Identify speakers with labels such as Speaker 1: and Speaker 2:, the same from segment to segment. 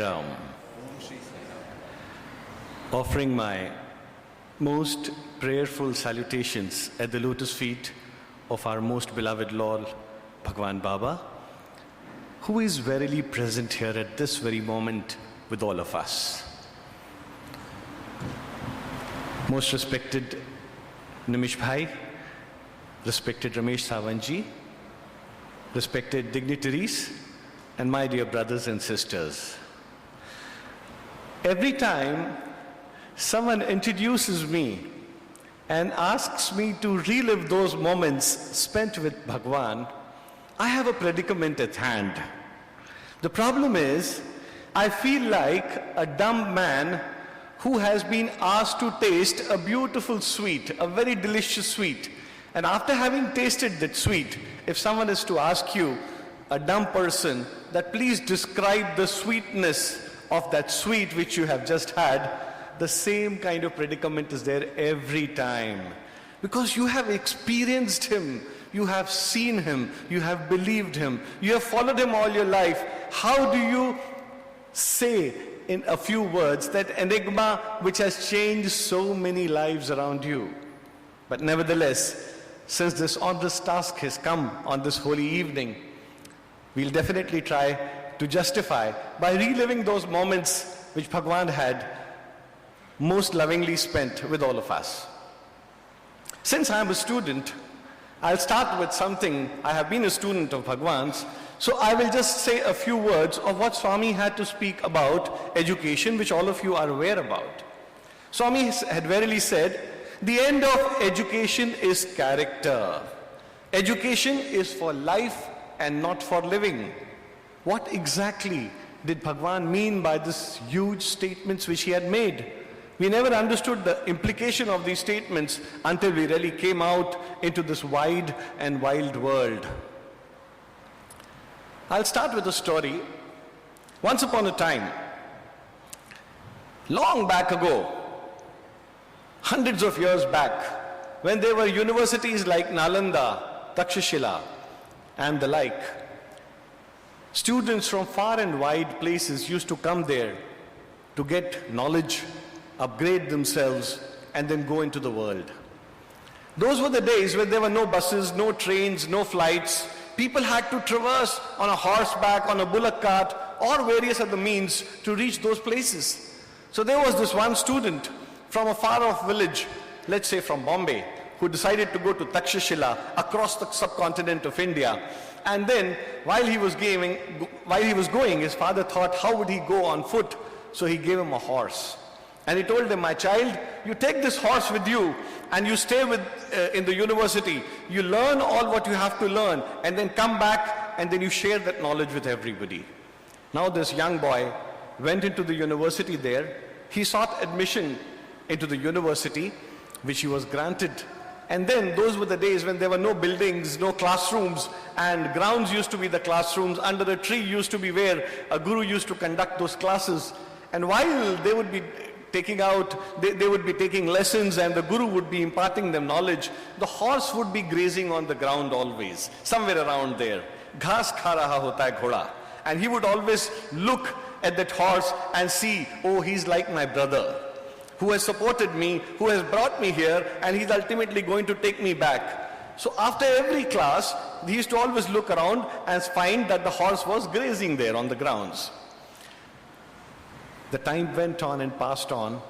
Speaker 1: Ram. Offering my most prayerful salutations at the lotus feet of our most beloved Lord, Bhagwan Baba, who is verily present here at this very moment with all of us. Most respected Nimish Bhai, respected Ramesh Savanji, respected dignitaries, and my dear brothers and sisters. Every time someone introduces me and asks me to relive those moments spent with Bhagwan, I have a predicament at hand. The problem is, I feel like a dumb man who has been asked to taste a beautiful sweet, a very delicious sweet. And after having tasted that sweet, if someone is to ask you, a dumb person, that please describe the sweetness of that sweet which you have just had, the same kind of predicament is there every time. Because you have experienced him, you have seen him, you have believed him, you have followed him all your life. How do you say in a few words that enigma which has changed so many lives around you? But nevertheless, since this onerous task has come on this holy evening, we'll definitely try to justify by reliving those moments which Bhagwan had most lovingly spent with all of us. Since I am a student, I'll start with something. I have been a student of Bhagwan's, so I will just say a few words of what Swami had to speak about education, which all of you are aware about. Swami had verily said, the end of education is character. Education is for life and not for living. What exactly did Bhagwan mean by these huge statements which he had made? We never understood the implication of these statements until we really came out into this wide and wild world. I'll start with a story. Once upon a time, long back ago, hundreds of years back, when there were universities like Nalanda, Takshashila, and the like, students from far and wide places used to come there to get knowledge, upgrade themselves, and then go into the world. Those were the days when there were no buses, no trains, no flights. People had to traverse on a horseback, on a bullock cart, or various other means to reach those places. So there was this one student from a far-off village, let's say from Bombay, who decided to go to Takshashila across the subcontinent of India. And then, while he was going, his father thought, how would he go on foot? So he gave him a horse. And he told him, my child, you take this horse with you and you stay in the university. You learn all what you have to learn and then come back and then you share that knowledge with everybody. Now this young boy went into the university there. He sought admission into the university, which he was granted. And then those were the days when there were no buildings, no classrooms, and grounds used to be the classrooms. Under a tree used to be where a guru used to conduct those classes. And while they would be they would be taking lessons and the guru would be imparting them knowledge, the horse would be grazing on the ground always, somewhere around there. Ghas kha raha hota hai ghoda. And he would always look at that horse and see, oh, he's like my brother, who has supported me, who has brought me here, and he's ultimately going to take me back. So after every class, he used to always look around and find that the horse was grazing there on the grounds. The time went on and passed on.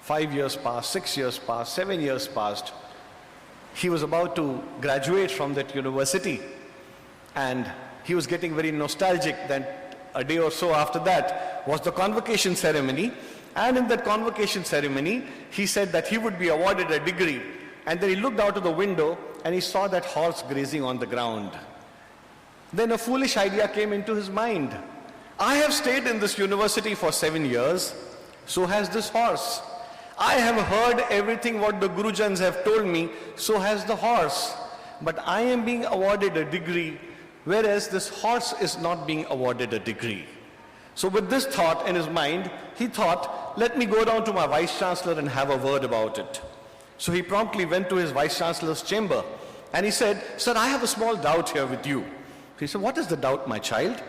Speaker 1: 5 years passed, 6 years passed, 7 years passed. He was about to graduate from that university, and he was getting very nostalgic. Then a day or so after that was the convocation ceremony. And in that convocation ceremony, he said that he would be awarded a degree. And then he looked out of the window and he saw that horse grazing on the ground. Then a foolish idea came into his mind. I have stayed in this university for 7 years, so has this horse. I have heard everything what the Gurujans have told me, so has the horse. But I am being awarded a degree, whereas this horse is not being awarded a degree. So with this thought in his mind, he thought, let me go down to my Vice-Chancellor and have a word about it. So he promptly went to his Vice-Chancellor's chamber and he said, sir, I have a small doubt here with you. He said, what is the doubt, my child?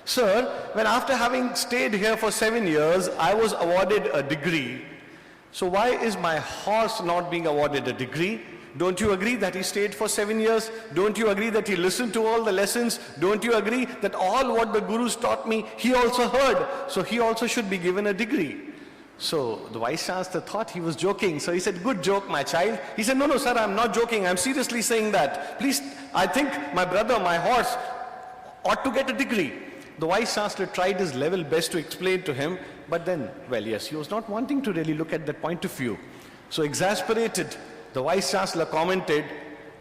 Speaker 1: Sir, when after having stayed here for 7 years, I was awarded a degree, so why is my horse not being awarded a degree? Don't you agree that he stayed for 7 years? Don't you agree that he listened to all the lessons? Don't you agree that all what the gurus taught me, he also heard? So he also should be given a degree. So the Vice Chancellor thought he was joking. So he said, good joke, my child. He said, no, sir, I'm not joking. I'm seriously saying that. Please, I think my brother, my horse, ought to get a degree. The Vice Chancellor tried his level best to explain to him, but then, well, yes, he was not wanting to really look at that point of view. So exasperated, the Vice Chancellor commented,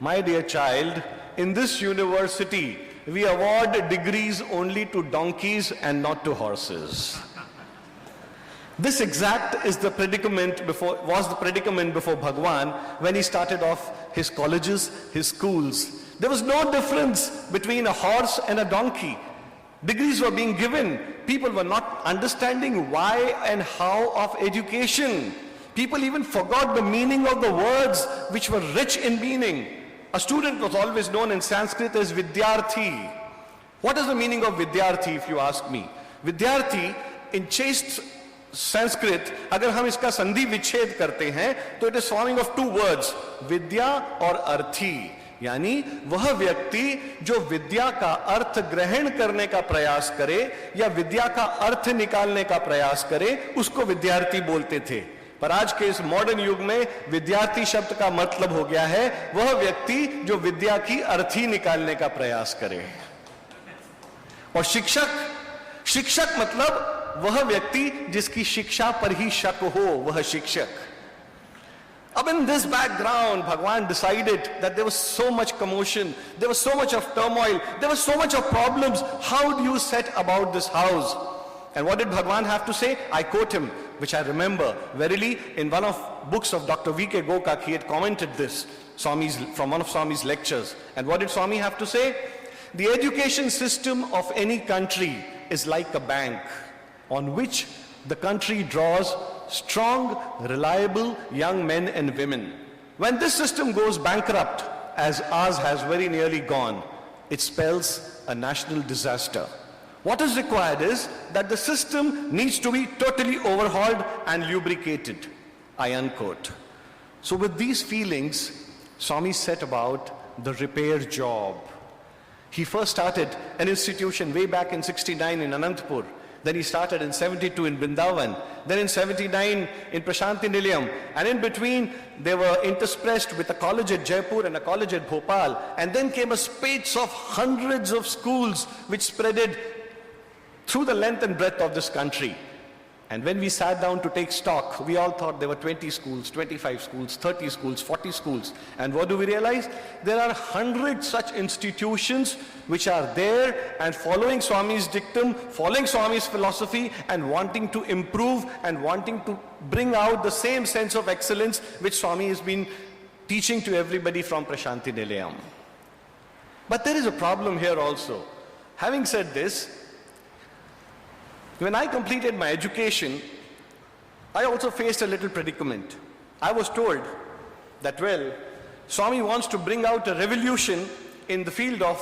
Speaker 1: my dear child, in this university, we award degrees only to donkeys and not to horses. This exact is the predicament was the predicament before Bhagwan when he started off his colleges, his schools. There was no difference between a horse and a donkey. Degrees were being given. People were not understanding why and how of education. People even forgot the meaning of the words which were rich in meaning. A student was always known in Sanskrit as Vidyarthi. What is the meaning of Vidyarthi, if you ask me? Vidyarthi, in chaste Sanskrit, अगर हम इसका संधि विच्छेद करते हैं, तो it is forming of two words, विद्या और अर्थी. यानी वह व्यक्ति जो विद्या का अर्थ ग्रहण करने का प्रयास करे या विद्या का अर्थ निकालने का प्रयास करे, उसको विद्यार्थी बोलते थे. पर आज के इस मॉडर्न युग में विद्यार्थी शब्द का मतलब हो गया है वह व्यक्ति जो विद्या की अर्थी निकालने का प्रयास करे. और शिक्षक मतलब वह व्यक्ति जिसकी शिक्षा पर ही शक हो, वह शिक्षक. Up in this background, Bhagwan decided that there was so much commotion, there was so much of turmoil, there was so much of problems. How do you set about this house? And what did Bhagwan have to say? I quote him, which I remember verily in one of books of Dr. V.K. Gokak. He had commented this from one of Swami's lectures. And what did Swami have to say? The education system of any country is like a bank on which the country draws strong, reliable young men and women. When this system goes bankrupt, as ours has very nearly gone, it spells a national disaster. What is required is that the system needs to be totally overhauled and lubricated. I unquote. So with these feelings, Swami set about the repair job. He first started an institution way back in 69 in Anantapur. Then he started in 72 in Vrindavan, then in 79 in Prashanti Nilayam, and in between they were interspersed with a college at Jaipur and a college at Bhopal, and then came a spate of hundreds of schools which spreaded through the length and breadth of this country. And when we sat down to take stock, we all thought there were 20 schools, 25 schools, 30 schools, 40 schools. And what do we realize? There are 100 such institutions which are there and following Swami's dictum, following Swami's philosophy and wanting to improve and wanting to bring out the same sense of excellence which Swami has been teaching to everybody from Prashanti Nilayam. But there is a problem here also. Having said this, when I completed my education, I also faced a little predicament. I was told that, well, Swami wants to bring out a revolution in the field of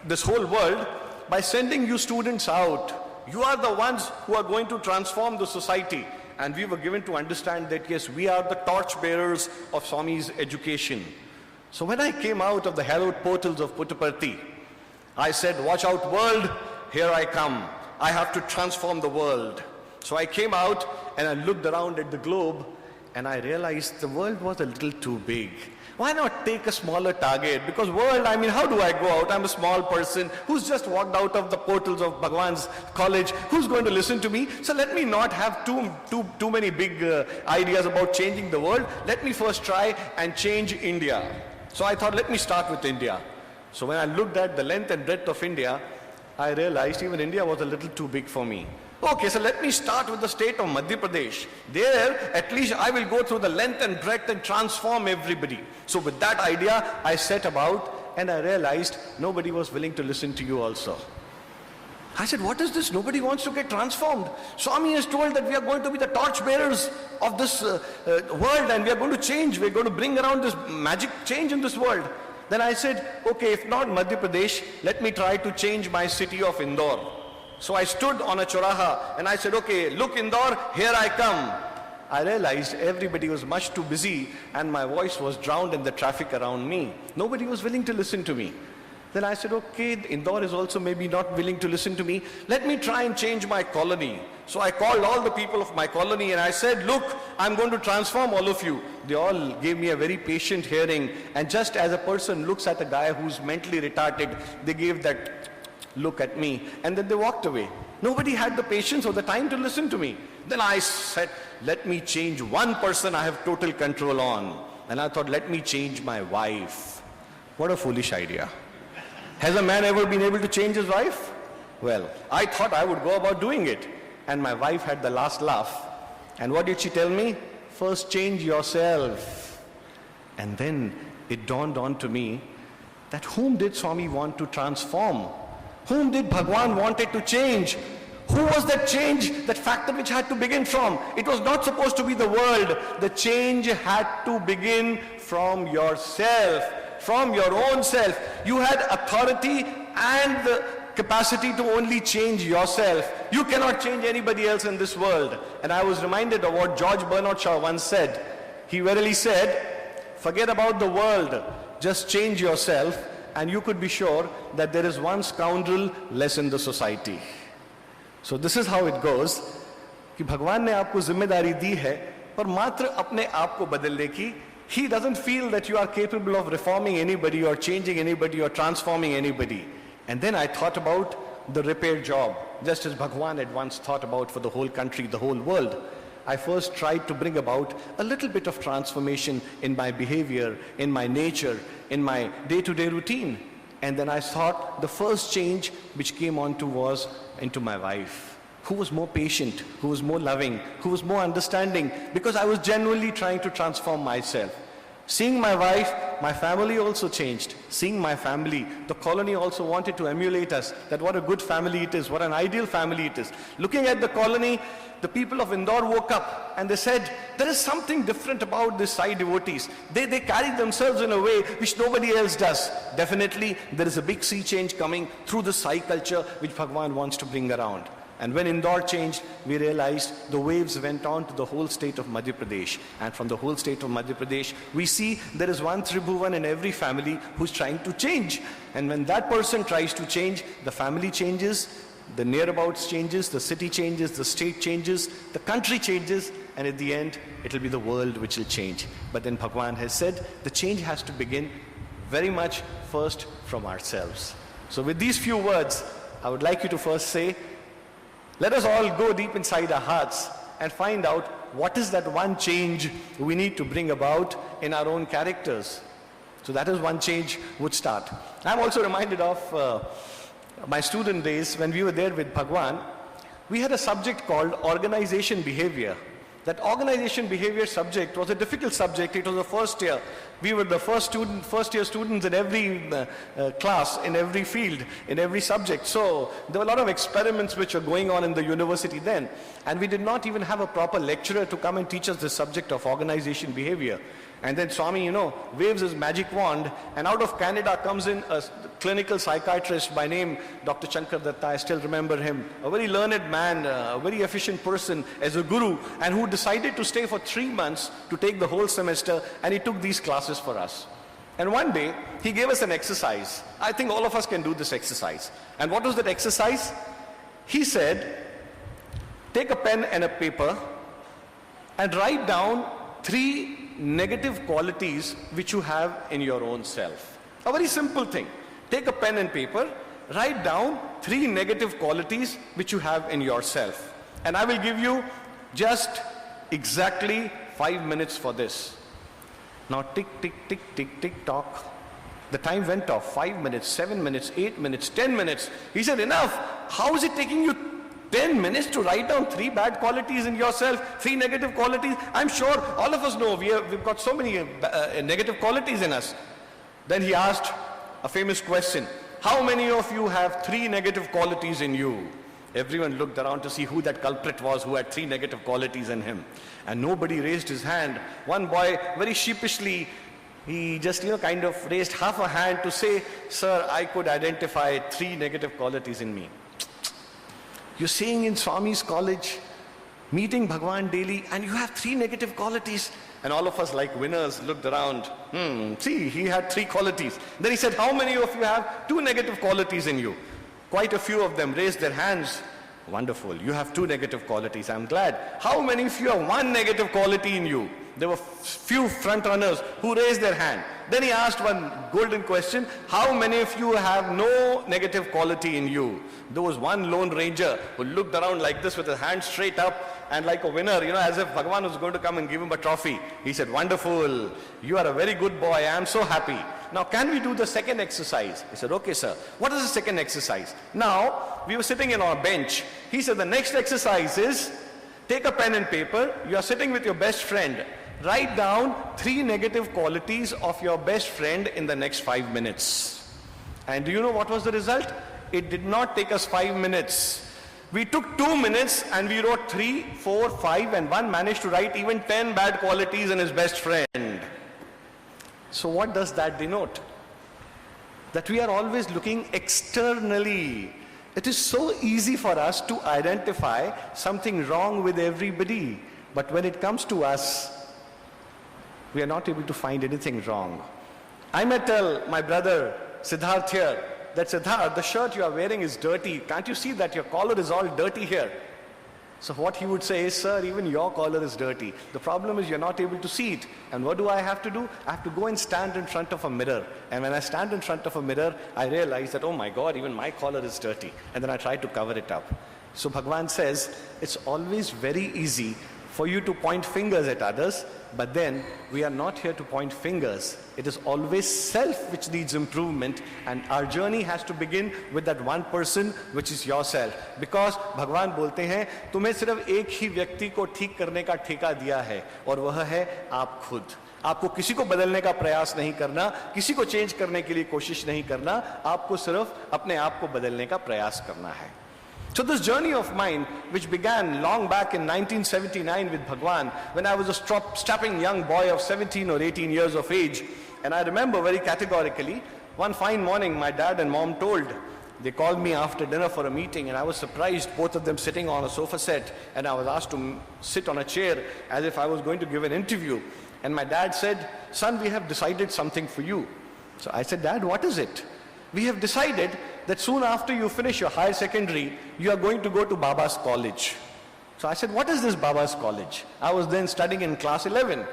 Speaker 1: this whole world by sending you students out. You are the ones who are going to transform the society. And we were given to understand that, yes, we are the torch bearers of Swami's education. So when I came out of the hallowed portals of Puttaparthi, I said, watch out world, here I come. I have to transform the world. So I came out and I looked around at the globe and I realized the world was a little too big. Why not take a smaller target? Because world, I mean, how do I go out? I'm a small person who's just walked out of the portals of Bhagwan's college. Who's going to listen to me? So let me not have too many big ideas about changing the world. Let me first try and change India. So I thought, let me start with India. So when I looked at the length and breadth of India, I realized even India was a little too big for me. Okay, so let me start with the state of Madhya Pradesh. There, at least I will go through the length and breadth and transform everybody. So with that idea, I set about and I realized nobody was willing to listen to you also. I said, what is this? Nobody wants to get transformed. Swami has told that we are going to be the torch bearers of this world and we are going to change. We are going to bring around this magic change in this world. Then I said, okay, if not Madhya Pradesh, let me try to change my city of Indore. So I stood on a choraha and I said, okay, look Indore, here I come. I realized everybody was much too busy and my voice was drowned in the traffic around me. Nobody was willing to listen to me. Then I said, okay, Indore is also maybe not willing to listen to me. Let me try and change my colony. So I called all the people of my colony and I said, look, I'm going to transform all of you. They all gave me a very patient hearing. And just as a person looks at a guy who's mentally retarded, they gave that look at me and then they walked away. Nobody had the patience or the time to listen to me. Then I said, let me change one person I have total control on. And I thought, let me change my wife. What a foolish idea. Has a man ever been able to change his wife? Well, I thought I would go about doing it. And my wife had the last laugh. And what did she tell me? First change yourself. And then it dawned on to me that whom did Swami want to transform? Whom did Bhagwan wanted to change? Who was that change, that factor which had to begin from? It was not supposed to be the world. The change had to begin from yourself. From your own self. You had authority and the capacity to only change yourself. You cannot change anybody else in this world. And I was reminded of what George Bernard Shaw once said. He verily said, forget about the world, just change yourself and you could be sure that there is one scoundrel less in the society. So this is how it goes, कि भगवान ने आपको जिम्मेदारी दी है पर मात्र अपने आप को बदलने की. He doesn't feel that you are capable of reforming anybody or changing anybody or transforming anybody. And then I thought about the repair job, just as Bhagwan had once thought about for the whole country, the whole world. I first tried to bring about a little bit of transformation in my behavior, in my nature, in my day-to-day routine. And then I thought the first change which came onto was into my wife, who was more patient, who was more loving, who was more understanding, because I was genuinely trying to transform myself. Seeing my wife, my family also changed. Seeing my family, the colony also wanted to emulate us, that what a good family it is, what an ideal family it is. Looking at the colony, the people of Indore woke up and they said, there is something different about these Sai devotees. They carry themselves in a way which nobody else does. Definitely, there is a big sea change coming through the Sai culture which Bhagwan wants to bring around. And when Indore changed, we realized the waves went on to the whole state of Madhya Pradesh. And from the whole state of Madhya Pradesh, we see there is one Tribhuvan in every family who's trying to change. And when that person tries to change, the family changes, the nearabouts changes, the city changes, the state changes, the country changes, and at the end, it'll be the world which will change. But then Bhagwan has said, the change has to begin very much first from ourselves. So with these few words, I would like you to first say, let us all go deep inside our hearts and find out what is that one change we need to bring about in our own characters. So that is one change would start. I'm also reminded of my student days when we were there with Bhagwan. We had a subject called organization behavior. That organization behavior subject was a difficult subject. It was the first year. We were the first year students in every class, in every field, in every subject. So there were a lot of experiments which were going on in the university then. And we did not even have a proper lecturer to come and teach us the subject of organization behavior. And then Swami, waves his magic wand, and out of Canada comes in a clinical psychiatrist by name Dr. Shankar Datta. I still remember him, a very learned man, a very efficient person as a guru, and who decided to stay for 3 months to take the whole semester, and he took these classes for us. And one day, he gave us an exercise. I think all of us can do this exercise. And what was that exercise? He said, take a pen and a paper and write down 3 negative qualities which you have in your own self. A very simple thing. Take a pen and paper, write down 3 negative qualities which you have in yourself. And I will give you just exactly 5 minutes for this. Now tick, tick, tick, tick, tick, tock. The time went off. 5 minutes, 7 minutes, 8 minutes, 10 minutes. He said, enough. How is it taking you 10 minutes to write down 3 bad qualities in yourself, 3 negative qualities? I'm sure all of us know we've got so many negative qualities in us. Then he asked a famous question. How many of you have 3 negative qualities in you? Everyone looked around to see who that culprit was who had 3 negative qualities in him. And nobody raised his hand. One boy very sheepishly, He just, kind of raised half a hand to say, sir, I could identify 3 negative qualities in me. You're saying in Swami's college, meeting Bhagwan daily, and you have 3 negative qualities. And all of us like winners looked around. See, he had 3 qualities. Then he said, how many of you have 2 negative qualities in you? Quite a few of them raised their hands. Wonderful, you have 2 negative qualities, I'm glad. How many of you have 1 negative quality in you? There were few front runners who raised their hand. Then he asked one golden question, how many of you have no negative quality in you? There was one lone ranger who looked around like this with his hand straight up and like a winner, as if Bhagwan was going to come and give him a trophy. He said, wonderful, you are a very good boy, I am so happy. Now can we do the second exercise? He said, okay sir. What is the second exercise? Now, we were sitting in our bench. He said, the next exercise is, take a pen and paper, you are sitting with your best friend. Write down 3 negative qualities of your best friend in the next 5 minutes. And do you know what was the result? It did not take us 5 minutes. We took 2 minutes and we wrote 3, 4, 5 and one managed to write even 10 bad qualities in his best friend. So what does that denote? That we are always looking externally. It is so easy for us to identify something wrong with everybody. But when it comes to us, we are not able to find anything wrong. I may tell my brother Siddharth here that, Siddharth, the shirt you are wearing is dirty. Can't you see that your collar is all dirty here? So what he would say is, sir, even your collar is dirty. The problem is you're not able to see it. And what do I have to do? I have to go and stand in front of a mirror. And when I stand in front of a mirror, I realize that, oh my God, even my collar is dirty. And then I try to cover it up. So Bhagwan says, it's always very easy for you to point fingers at others, but then we are not here to point fingers. It is always self which needs improvement, and our journey has to begin with that one person which is yourself. Because भगवान बोलते हैं तुम्हें सिर्फ एक ही व्यक्ति को ठीक करने का ठेका दिया है और वह है आप खुद. आपको किसी को बदलने का प्रयास नहीं करना, किसी को चेंज करने के लिए कोशिश नहीं करना, आपको सिर्फ अपने आप को बदलने का प्रयास करना है. So this journey of mine, which began long back in 1979 with Bhagwan, when I was a strapping young boy of 17 or 18 years of age, and I remember very categorically, one fine morning my dad and mom they called me after dinner for a meeting, and I was surprised, both of them sitting on a sofa set, and I was asked to sit on a chair as if I was going to give an interview. And my dad said, son, we have decided something for you. So I said, Dad, what is it? We have decided that soon after you finish your higher secondary, you are going to go to Baba's college. So I said, what is this Baba's college? I was then studying in class 11.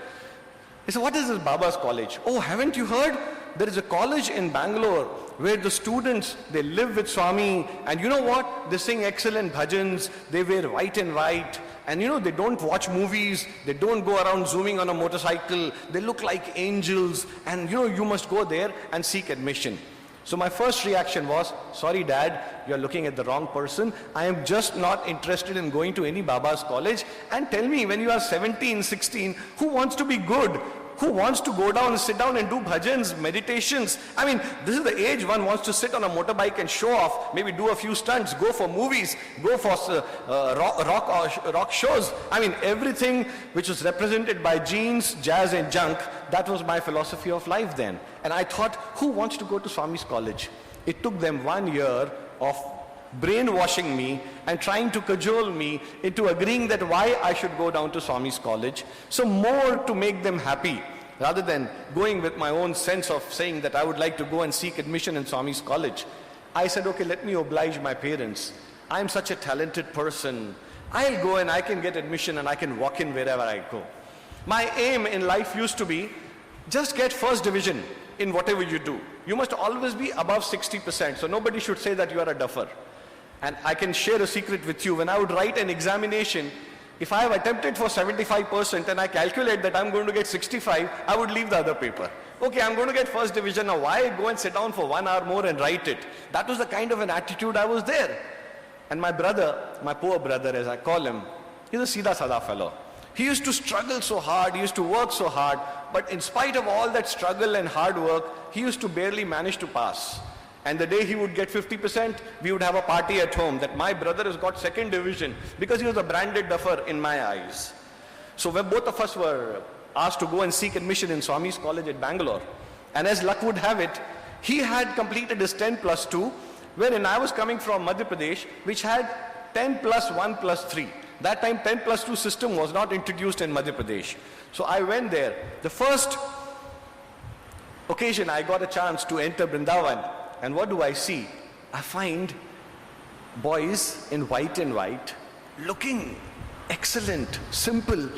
Speaker 1: He said, what is this Baba's college? Oh, haven't you heard? There is a college in Bangalore where the students, they live with Swami, and you know what? They sing excellent bhajans, they wear white and white, and they don't watch movies, they don't go around zooming on a motorcycle, they look like angels, and you must go there and seek admission. So my first reaction was, sorry Dad, you're looking at the wrong person. I am just not interested in going to any Baba's college. And tell me, when you are 17, 16, who wants to be good? Who wants to go down and sit down and do bhajans, meditations? I mean, this is the age one wants to sit on a motorbike and show off, maybe do a few stunts, go for movies, go for rock shows. I mean, everything which was represented by jeans, jazz and junk, that was my philosophy of life then. And I thought, who wants to go to Swami's college? It took them 1 year of brainwashing me and trying to cajole me into agreeing that why I should go down to Swami's college. So more to make them happy rather than going with my own sense of saying that I would like to go and seek admission in Swami's college. I said, okay, let me oblige my parents. I'm such a talented person. I'll go and I can get admission and I can walk in wherever I go. My aim in life used to be just get first division in whatever you do. You must always be above 60%. So nobody should say that you are a duffer. And I can share a secret with you. When I would write an examination, if I have attempted for 75% and I calculate that I'm going to get 65, I would leave the other paper. Okay, I'm going to get first division. Now why go and sit down for 1 hour more and write it? That was the kind of an attitude I was there. And my brother, my poor brother as I call him, he's a Siddha Sada fellow. He used to struggle so hard, he used to work so hard, but in spite of all that struggle and hard work, he used to barely manage to pass. And the day he would get 50%, we would have a party at home that my brother has got second division because he was a branded duffer in my eyes. So when both of us were asked to go and seek admission in Swami's College at Bangalore. And as luck would have it, he had completed his 10+2, wherein I was coming from Madhya Pradesh, which had 10+1+3. That time 10+2 system was not introduced in Madhya Pradesh. So I went there. The first occasion I got a chance to enter Vrindavan, and what do I see? I find boys in white and white, looking excellent, simple,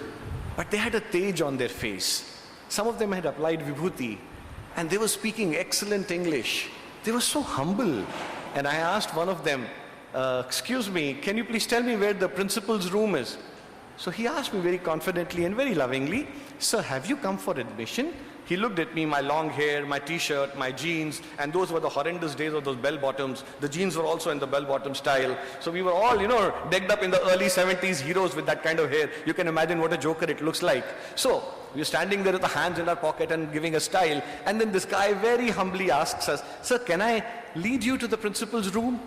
Speaker 1: but they had a tej on their face. Some of them had applied vibhuti, and they were speaking excellent English. They were so humble. And I asked one of them, excuse me, can you please tell me where the principal's room is? So he asked me very confidently and very lovingly, sir, have you come for admission? He looked at me, my long hair, my t-shirt, my jeans, and those were the horrendous days of those bell-bottoms. The jeans were also in the bell-bottom style. So we were all, decked up in the early 70s heroes with that kind of hair. You can imagine what a joker it looks like. So we were standing there with the hands in our pocket and giving a style. And then this guy very humbly asks us, sir, can I lead you to the principal's room?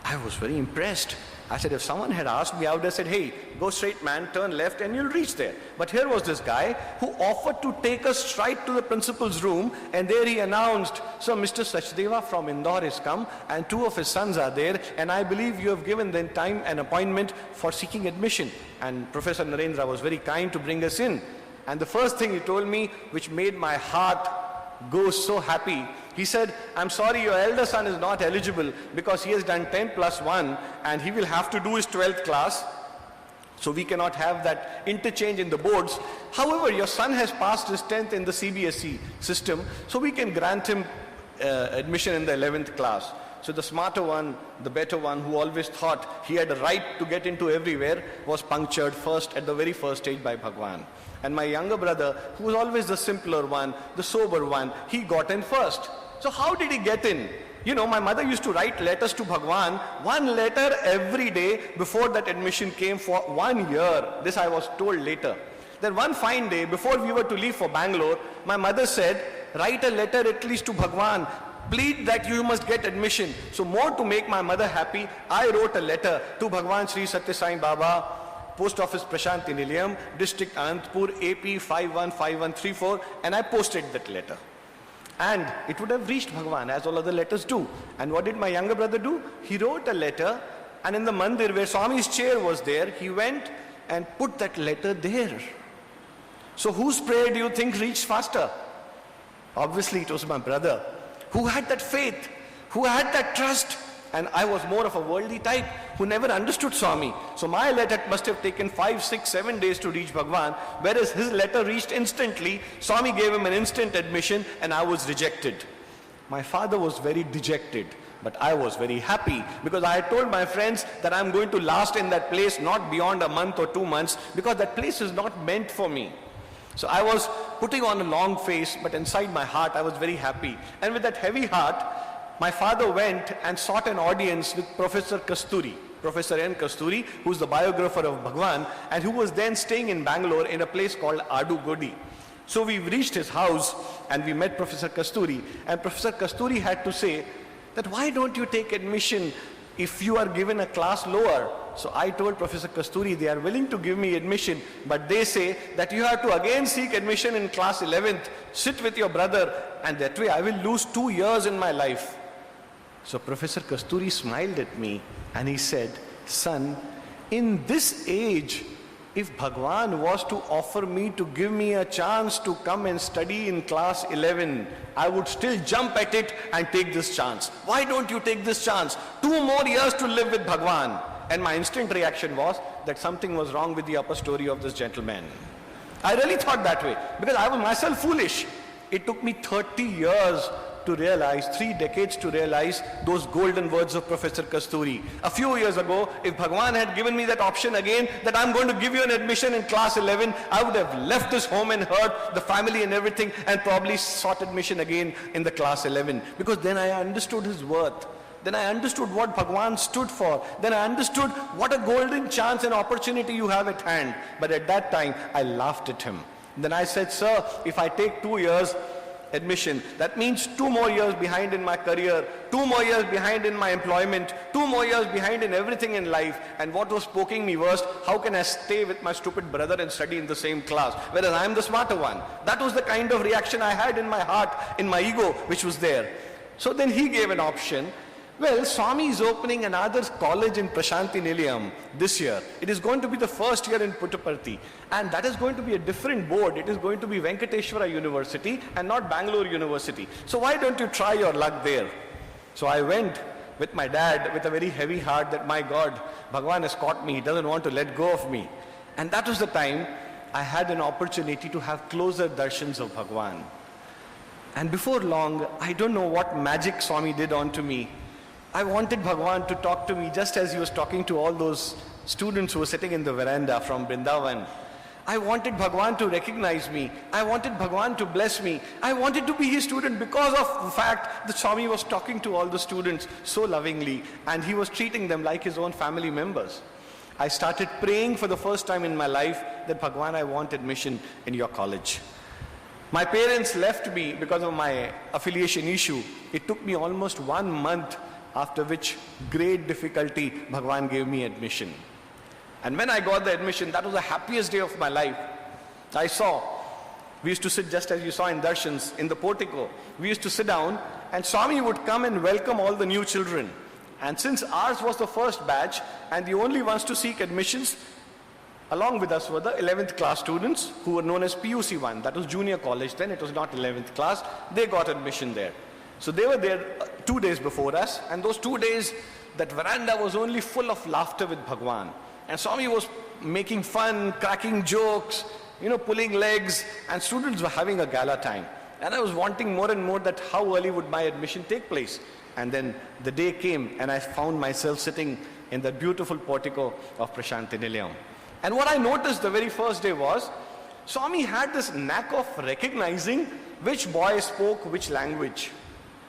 Speaker 1: I was very impressed. I said, if someone had asked me, I would have said, hey, go straight, man, turn left, and you'll reach there. But here was this guy who offered to take us straight to the principal's room, and there he announced, so Mr. Sachdeva from Indore has come, and 2 of his sons are there, and I believe you have given them time and appointment for seeking admission. And Professor Narendra was very kind to bring us in. And the first thing he told me, which made my heart go so happy, he said, I'm sorry, your elder son is not eligible because he has done 10+1 and he will have to do his 12th class. So we cannot have that interchange in the boards. However, your son has passed his 10th in the CBSE system, so we can grant him admission in the 11th class. So the smarter one, the better one, who always thought he had a right to get into everywhere, was punctured first at the very first stage by Bhagwan. And my younger brother, who was always the simpler one, the sober one, he got in first. So how did he get in? My mother used to write letters to Bhagwan, 1 letter every day before that admission came for 1 year. This I was told later. Then one fine day, before we were to leave for Bangalore, my mother said, write a letter at least to Bhagwan. Plead that you must get admission. So more to make my mother happy, I wrote a letter to Bhagwan Sri Sathya Sai Baba, Post Office Prashanti Nilayam, District Anantapur, AP 515134, and I posted that letter. And it would have reached Bhagwan, as all other letters do. And what did my younger brother do? He wrote a letter, and in the mandir where Swami's chair was there, he went and put that letter there. So whose prayer do you think reached faster? Obviously it was my brother, who had that faith, who had that trust. And I was more of a worldly type who never understood Swami. So my letter must have taken 5, 6, 7 days to reach Bhagwan, whereas his letter reached instantly. Swami gave him an instant admission and I was rejected. My father was very dejected, but I was very happy because I had told my friends that I'm going to last in that place not beyond a month or 2 months because that place is not meant for me. So I was putting on a long face, but inside my heart I was very happy. And with that heavy heart, my father went and sought an audience with Professor Kasturi, Professor N. Kasturi, who's the biographer of Bhagwan, and who was then staying in Bangalore in a place called Adu Godi. So we reached his house and we met Professor Kasturi, and Professor Kasturi had to say that why don't you take admission if you are given a class lower? So I told Professor Kasturi they are willing to give me admission, but they say that you have to again seek admission in class 11th, sit with your brother, and that way I will lose 2 years in my life. So Professor Kasturi smiled at me and he said, son, in this age, if Bhagwan was to offer me to give me a chance to come and study in class 11, I would still jump at it and take this chance. Why don't you take this chance? 2 more years to live with Bhagwan. And my instant reaction was that something was wrong with the upper story of this gentleman. I really thought that way because I was myself foolish. It took me 30 years to realize, 3 decades to realize those golden words of Professor Kasturi. A few years ago, if Bhagwan had given me that option again, that I'm going to give you an admission in class 11, I would have left this home and hurt the family and everything and probably sought admission again in the class 11. Because then I understood his worth. Then I understood what Bhagwan stood for. Then I understood what a golden chance and opportunity you have at hand. But at that time, I laughed at him. Then I said, sir, if I take 2 years, admission. That means 2 more years behind in my career, 2 more years behind in my employment, 2 more years behind in everything in life. And what was poking me was, how can I stay with my stupid brother and study in the same class, whereas I am the smarter one? That was the kind of reaction I had in my heart, in my ego, which was there. So then he gave an option. Well, Swami is opening another college in Prashanti Nilayam this year. It is going to be the first year in Puttaparthi. And that is going to be a different board. It is going to be Venkateshwara University and not Bangalore University. So why don't you try your luck there? So I went with my dad with a very heavy heart that, my God, Bhagwan has caught me. He doesn't want to let go of me. And that was the time I had an opportunity to have closer darshans of Bhagwan. And before long, I don't know what magic Swami did onto me. I wanted Bhagwan to talk to me just as he was talking to all those students who were sitting in the veranda from Vrindavan. I wanted Bhagwan to recognize me. I wanted Bhagwan to bless me. I wanted to be his student because of the fact that Swami was talking to all the students so lovingly and he was treating them like his own family members. I started praying for the first time in my life that, Bhagwan, I want admission in your college. My parents left me because of my affiliation issue. It took me almost 1 month, after which great difficulty Bhagwan gave me admission. And when I got the admission, that was the happiest day of my life. I saw, we used to sit just as you saw in darshans, in the portico. We used to sit down and Swami would come and welcome all the new children. And since ours was the first batch and the only ones to seek admissions, along with us were the 11th class students who were known as PUC 1. That was junior college then, it was not 11th class. They got admission there. So they were there 2 days before us, and those 2 days, that veranda was only full of laughter with Bhagwan. And Swami was making fun, cracking jokes, pulling legs, and students were having a gala time. And I was wanting more and more that how early would my admission take place. And then the day came, and I found myself sitting in that beautiful portico of Prashanti Nilayam. And what I noticed the very first day was, Swami had this knack of recognizing which boy spoke which language.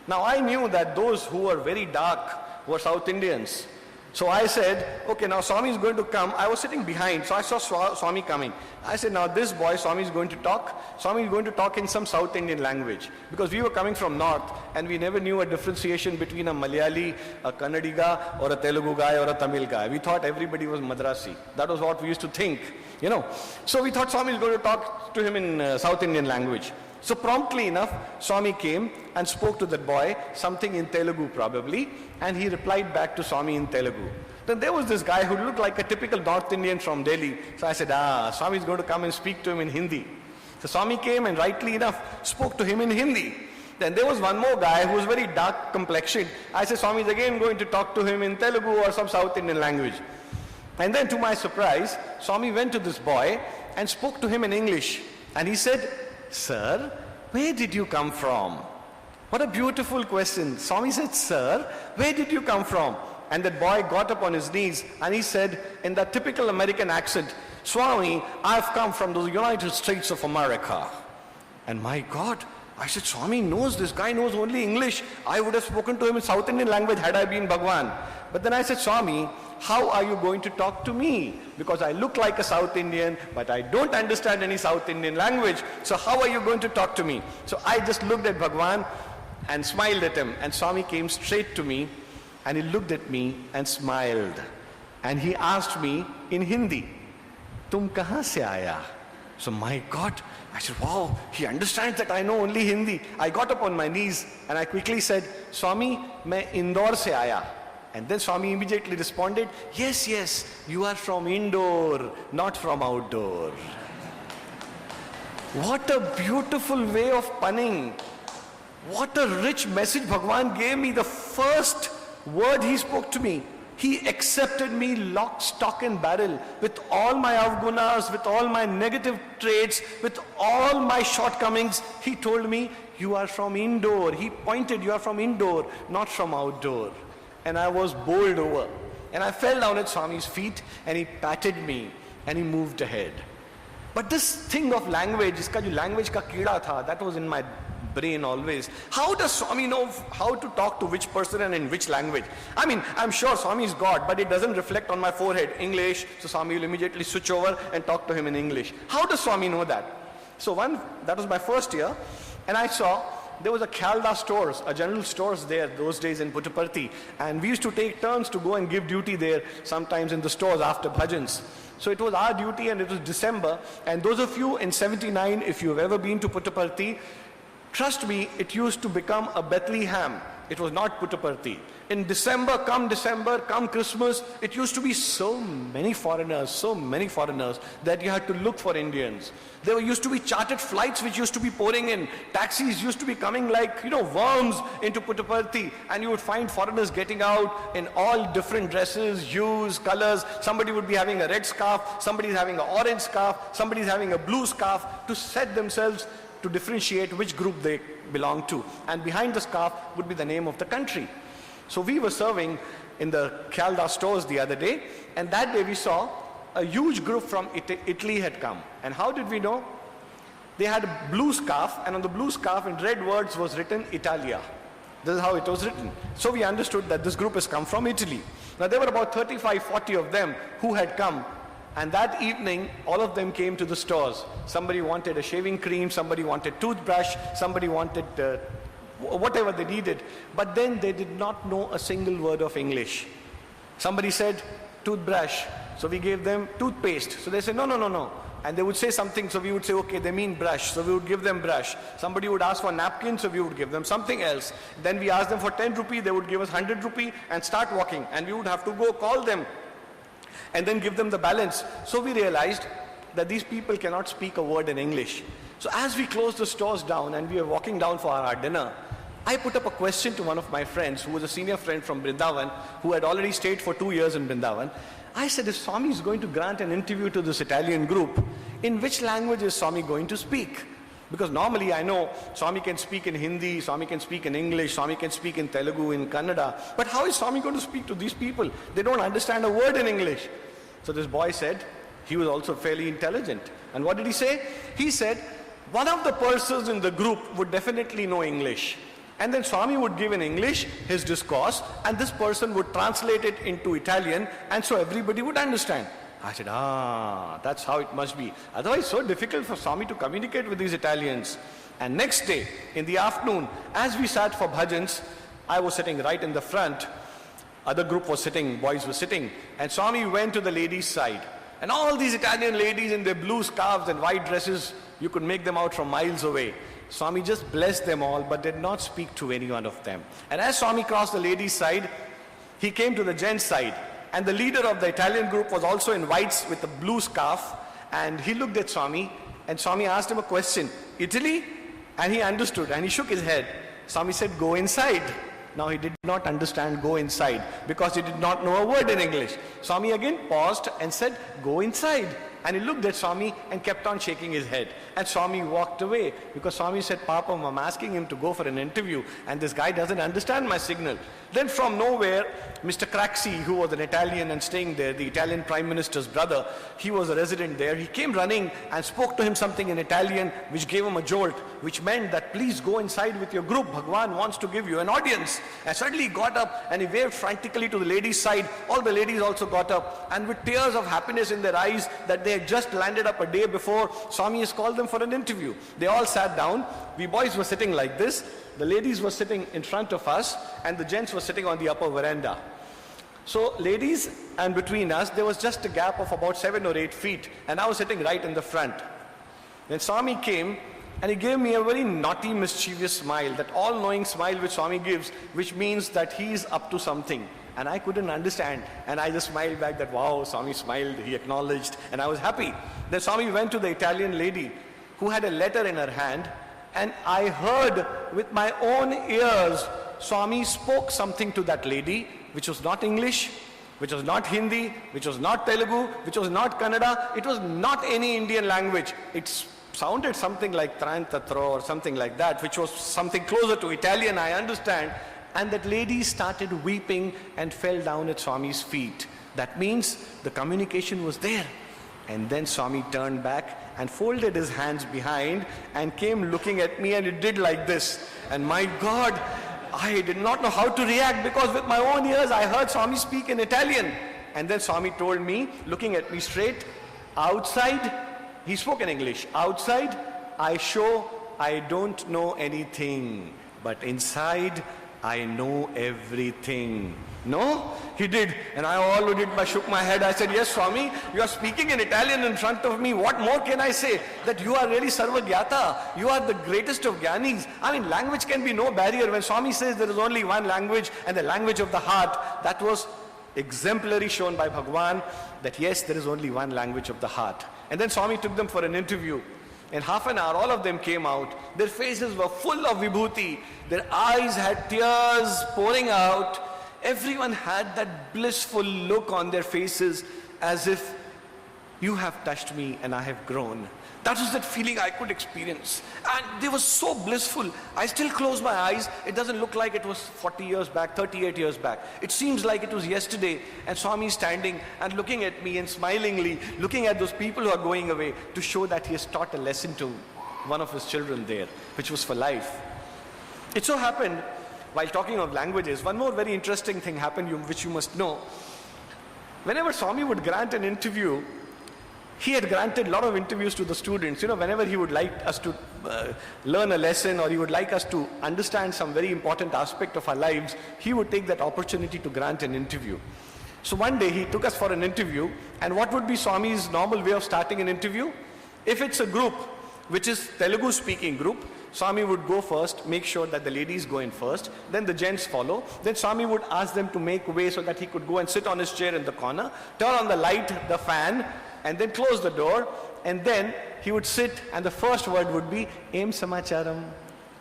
Speaker 1: Now I knew that those who were very dark were South Indians. So I said, okay, now Swami is going to come. I was sitting behind, so I saw Swami coming. I said, now this boy, Swami is going to talk. Swami is going to talk in some South Indian language. Because we were coming from North, and we never knew a differentiation between a Malayali, a Kannadiga, or a Telugu guy, or a Tamil guy. We thought everybody was Madrasi. That was what we used to think, So we thought Swami is going to talk to him in South Indian language. So promptly enough, Swami came and spoke to that boy, something in Telugu probably, and he replied back to Swami in Telugu. Then there was this guy who looked like a typical North Indian from Delhi. So I said, Swami is going to come and speak to him in Hindi. So Swami came and rightly enough spoke to him in Hindi. Then there was one more guy who was very dark complexioned. I said, Swami is again going to talk to him in Telugu or some South Indian language. And then to my surprise, Swami went to this boy and spoke to him in English. And he said, Sir, where did you come from? What a beautiful question. Swami said, Sir, where did you come from? And that boy got up on his knees and he said in that typical American accent, Swami, I've come from the United States of America. And my God, I said, Swami knows, this guy knows only English. I would have spoken to him in South Indian language had I been Bhagwan. But then I said, Swami, how are you going to talk to me? Because I look like a South Indian, but I don't understand any South Indian language. So how are you going to talk to me? So I just looked at Bhagwan and smiled at him. And Swami came straight to me and he looked at me and smiled. And he asked me in Hindi, Tum kahan se aaya? So my God, I said, wow, he understands that I know only Hindi. I got up on my knees and I quickly said, Swami, main Indore se aaya. And then Swami immediately responded, yes, yes, you are from indoor, not from outdoor. What a beautiful way of punning. What a rich message Bhagwan gave me. The first word he spoke to me, he accepted me lock, stock and barrel with all my avgunas, with all my negative traits, with all my shortcomings. He told me, you are from indoor. He pointed, you are from indoor, not from outdoor. And I was bowled over. And I fell down at Swami's feet and he patted me and he moved ahead. But this thing of language, iska jo language ka keeda tha, that was in my brain always. How does Swami know how to talk to which person and in which language? I mean, I'm sure Swami is God, but it doesn't reflect on my forehead. English, so Swami will immediately switch over and talk to him in English. How does Swami know that? So that was my first year, and I saw there was a Khalda stores, a general stores there those days in Puttaparthi. And we used to take turns to go and give duty there, sometimes in the stores after bhajans. So it was our duty, and it was December. And those of you in 79, if you've ever been to Puttaparthi, trust me, it used to become a Bethlehem. It was not Puttaparthi. In December, come Christmas, it used to be so many foreigners that you had to look for Indians. There used to be chartered flights which used to be pouring in. Taxis used to be coming like, worms into Puttaparthi, and you would find foreigners getting out in all different dresses, hues, colors. Somebody would be having a red scarf, somebody's having an orange scarf, somebody's having a blue scarf to set themselves to differentiate which group they belong to. And behind the scarf would be the name of the country. So we were serving in the Khalda stores the other day, and that day we saw a huge group from Italy had come. And how did we know? They had a blue scarf, and on the blue scarf in red words was written Italia. This is how it was written. So we understood that this group has come from Italy. Now there were about 35, 40 of them who had come. And that evening, all of them came to the stores. Somebody wanted a shaving cream, somebody wanted toothbrush, somebody wanted whatever they needed. But then they did not know a single word of English. Somebody said toothbrush, so we gave them toothpaste. So they said, no. And they would say something, so we would say, okay, they mean brush, so we would give them brush. Somebody would ask for napkin, so we would give them something else. Then we asked them for 10 rupee, they would give us 100 rupee and start walking. And we would have to go call them and then give them the balance. So we realized that these people cannot speak a word in English. So as we closed the stores down and we were walking down for our dinner, I put up a question to one of my friends who was a senior friend from Vrindavan, who had already stayed for 2 years in Vrindavan. I said, if Swami is going to grant an interview to this Italian group, in which language is Swami going to speak? Because normally I know Swami can speak in Hindi, Swami can speak in English, Swami can speak in Telugu, in Kannada. But how is Swami going to speak to these people? They don't understand a word in English. So this boy said, he was also fairly intelligent. And what did he say? He said, one of the persons in the group would definitely know English. And then Swami would give in English his discourse, and this person would translate it into Italian, and so everybody would understand. I said, that's how it must be. Otherwise, it's so difficult for Swami to communicate with these Italians. And next day, in the afternoon, as we sat for bhajans, I was sitting right in the front. Other group was sitting, boys were sitting. And Swami went to the ladies' side. And all these Italian ladies in their blue scarves and white dresses, you could make them out from miles away. Swami just blessed them all, but did not speak to any one of them. And as Swami crossed the ladies' side, he came to the gents' side. And the leader of the Italian group was also in whites with a blue scarf. And he looked at Swami, and Swami asked him a question, Italy? And he understood, and he shook his head. Swami said, go inside. Now he did not understand go inside, because he did not know a word in English. Swami again paused and said, go inside. And he looked at Swami and kept on shaking his head. And Swami walked away, because Swami said, Papa, I'm asking him to go for an interview, and this guy doesn't understand my signal. Then from nowhere, Mr. Craxi, who was an Italian and staying there, the Italian Prime Minister's brother, he was a resident there. He came running and spoke to him something in Italian, which gave him a jolt, which meant that please go inside with your group. Bhagwan wants to give you an audience. And suddenly he got up and he waved frantically to the ladies' side. All the ladies also got up, and with tears of happiness in their eyes that they had just landed up a day before, Swami has called them for an interview. They all sat down. We boys were sitting like this. The ladies were sitting in front of us, and the gents were sitting on the upper veranda. So ladies and between us, there was just a gap of about 7 or 8 feet, and I was sitting right in the front. Then Swami came, and he gave me a very naughty, mischievous smile, that all-knowing smile which Swami gives, which means that he is up to something. And I couldn't understand, and I just smiled back that, wow, Swami smiled, he acknowledged, and I was happy. Then Swami went to the Italian lady who had a letter in her hand, and I heard with my own ears, Swami spoke something to that lady, which was not English, which was not Hindi, which was not Telugu, which was not Kannada, it was not any Indian language. It sounded something like Trantatro or something like that, which was something closer to Italian, I understand. And that lady started weeping and fell down at Swami's feet. That means the communication was there. And then Swami turned back and folded his hands behind and came looking at me, and it did like this. And my God, I did not know how to react, because with my own ears I heard Swami speak in Italian. And then Swami told me, looking at me straight, outside, he spoke in English, outside I show I don't know anything, but inside I know everything. No? He did. And I all did, I shook my head. I said, yes, Swami, you are speaking in Italian in front of me. What more can I say? That you are really Sarvagyata. You are the greatest of Gyanis. I mean, language can be no barrier. When Swami says there is only one language and the language of the heart, that was exemplary shown by Bhagwan, that yes, there is only one language of the heart. And then Swami took them for an interview. In half an hour, all of them came out. Their faces were full of vibhuti. Their eyes had tears pouring out. Everyone had that blissful look on their faces as if you have touched me and I have grown. That was that feeling I could experience. And they were so blissful. I still close my eyes. It doesn't look like it was 40 years back, 38 years back. It seems like it was yesterday. And Swami standing and looking at me and smilingly looking at those people who are going away to show that he has taught a lesson to one of his children there, which was for life. It so happened, while talking of languages, one more very interesting thing happened which you must know. Whenever Swami would grant an interview, he had granted a lot of interviews to the students. You know, whenever he would like us to learn a lesson or he would like us to understand some very important aspect of our lives, he would take that opportunity to grant an interview. So one day he took us for an interview, and what would be Swami's normal way of starting an interview? If it's a group, which is Telugu speaking group, Swami would go first, make sure that the ladies go in first, then the gents follow. Then Swami would ask them to make way so that he could go and sit on his chair in the corner, turn on the light, the fan, and then close the door. And then he would sit, and the first word would be Em Samacharam,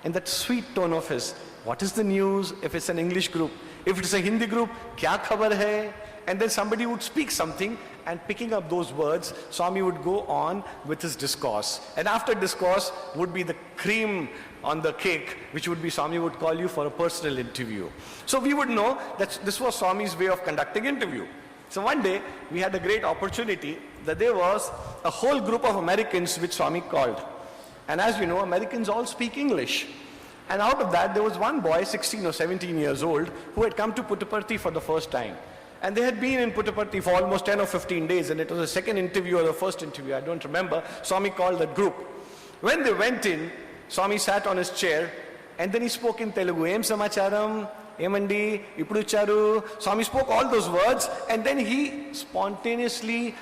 Speaker 1: in that sweet tone of his. What is the news? If it's an English group. If it's a Hindi group, Kya khabar hai? And then somebody would speak something, and picking up those words, Swami would go on with his discourse. And after discourse would be the cream on the cake, which would be Swami would call you for a personal interview. So we would know that this was Swami's way of conducting interview. So one day, we had a great opportunity that there was a whole group of Americans which Swami called. And as you know, Americans all speak English. And out of that, there was one boy, 16 or 17 years old, who had come to Puttaparthi for the first time. And they had been in Puttaparthi for almost 10 or 15 days, and it was the second interview or the first interview, I don't remember. Swami called that group. When they went in, Swami sat on his chair, and then he spoke in Telugu. Em Samacharam, Emandi, Ipuducharu. Swami spoke all those words, and then he spontaneously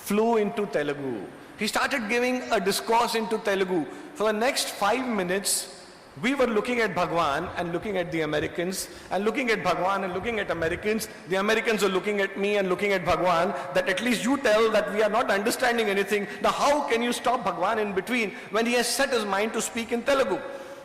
Speaker 1: flew into Telugu. He started giving a discourse into Telugu. For the next 5 minutes, we were looking at Bhagwan and looking at the Americans, and looking at Bhagwan and looking at Americans. The Americans are looking at me and looking at Bhagwan, that at least you tell that we are not understanding anything. Now how can you stop Bhagwan in between when he has set his mind to speak in Telugu?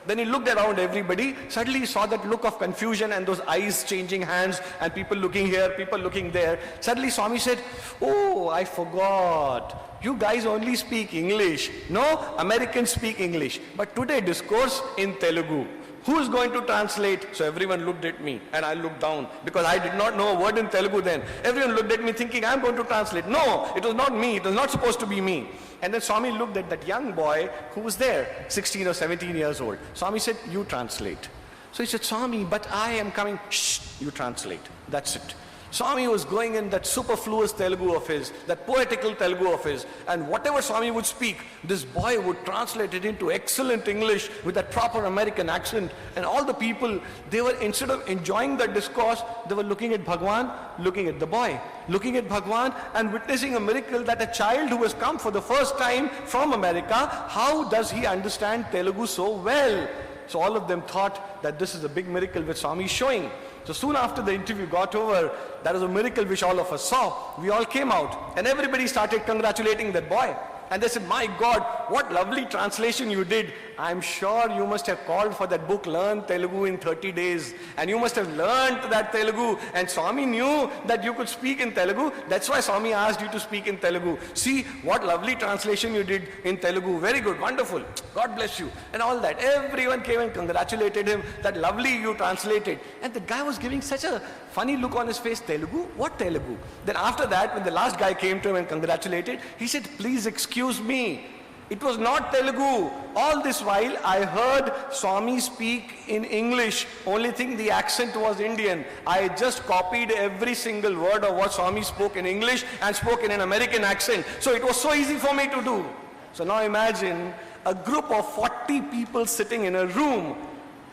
Speaker 1: Then he looked around everybody. Suddenly he saw that look of confusion and those eyes changing hands and people looking here, people looking there. Suddenly Swami said, oh, I forgot. You guys only speak English. No, Americans speak English. But today discourse in Telugu. Who is going to translate? So everyone looked at me and I looked down because I did not know a word in Telugu then. Everyone looked at me thinking I'm going to translate. No, it was not me. It was not supposed to be me. And then Swami looked at that young boy who was there, 16 or 17 years old. Swami said, you translate. So he said, Swami, but I am coming. Shh, you translate. That's it. Swami was going in that superfluous Telugu of his, that poetical Telugu of his, and whatever Swami would speak, this boy would translate it into excellent English with that proper American accent. And all the people, they were, instead of enjoying the discourse, they were looking at Bhagwan, looking at the boy, looking at Bhagwan and witnessing a miracle that a child who has come for the first time from America, how does he understand Telugu so well? So all of them thought that this is a big miracle which Swami is showing. So soon after the interview got over, that was a miracle which all of us saw. We all came out and everybody started congratulating that boy. And they said, my God, what lovely translation you did. I'm sure you must have called for that book, Learn Telugu in 30 days. And you must have learned that Telugu. And Swami knew that you could speak in Telugu. That's why Swami asked you to speak in Telugu. See what lovely translation you did in Telugu. Very good, wonderful. God bless you. And all that. Everyone came and congratulated him that lovely you translated. And the guy was giving such a funny look on his face. Telugu? What Telugu? Then after that, when the last guy came to him and congratulated, he said, please excuse me. It was not Telugu. All this while I heard Swami speak in English. Only thing, the accent was Indian. I just copied every single word of what Swami spoke in English and spoke in an American accent. So it was so easy for me to do. So now imagine, a group of 40 people sitting in a room.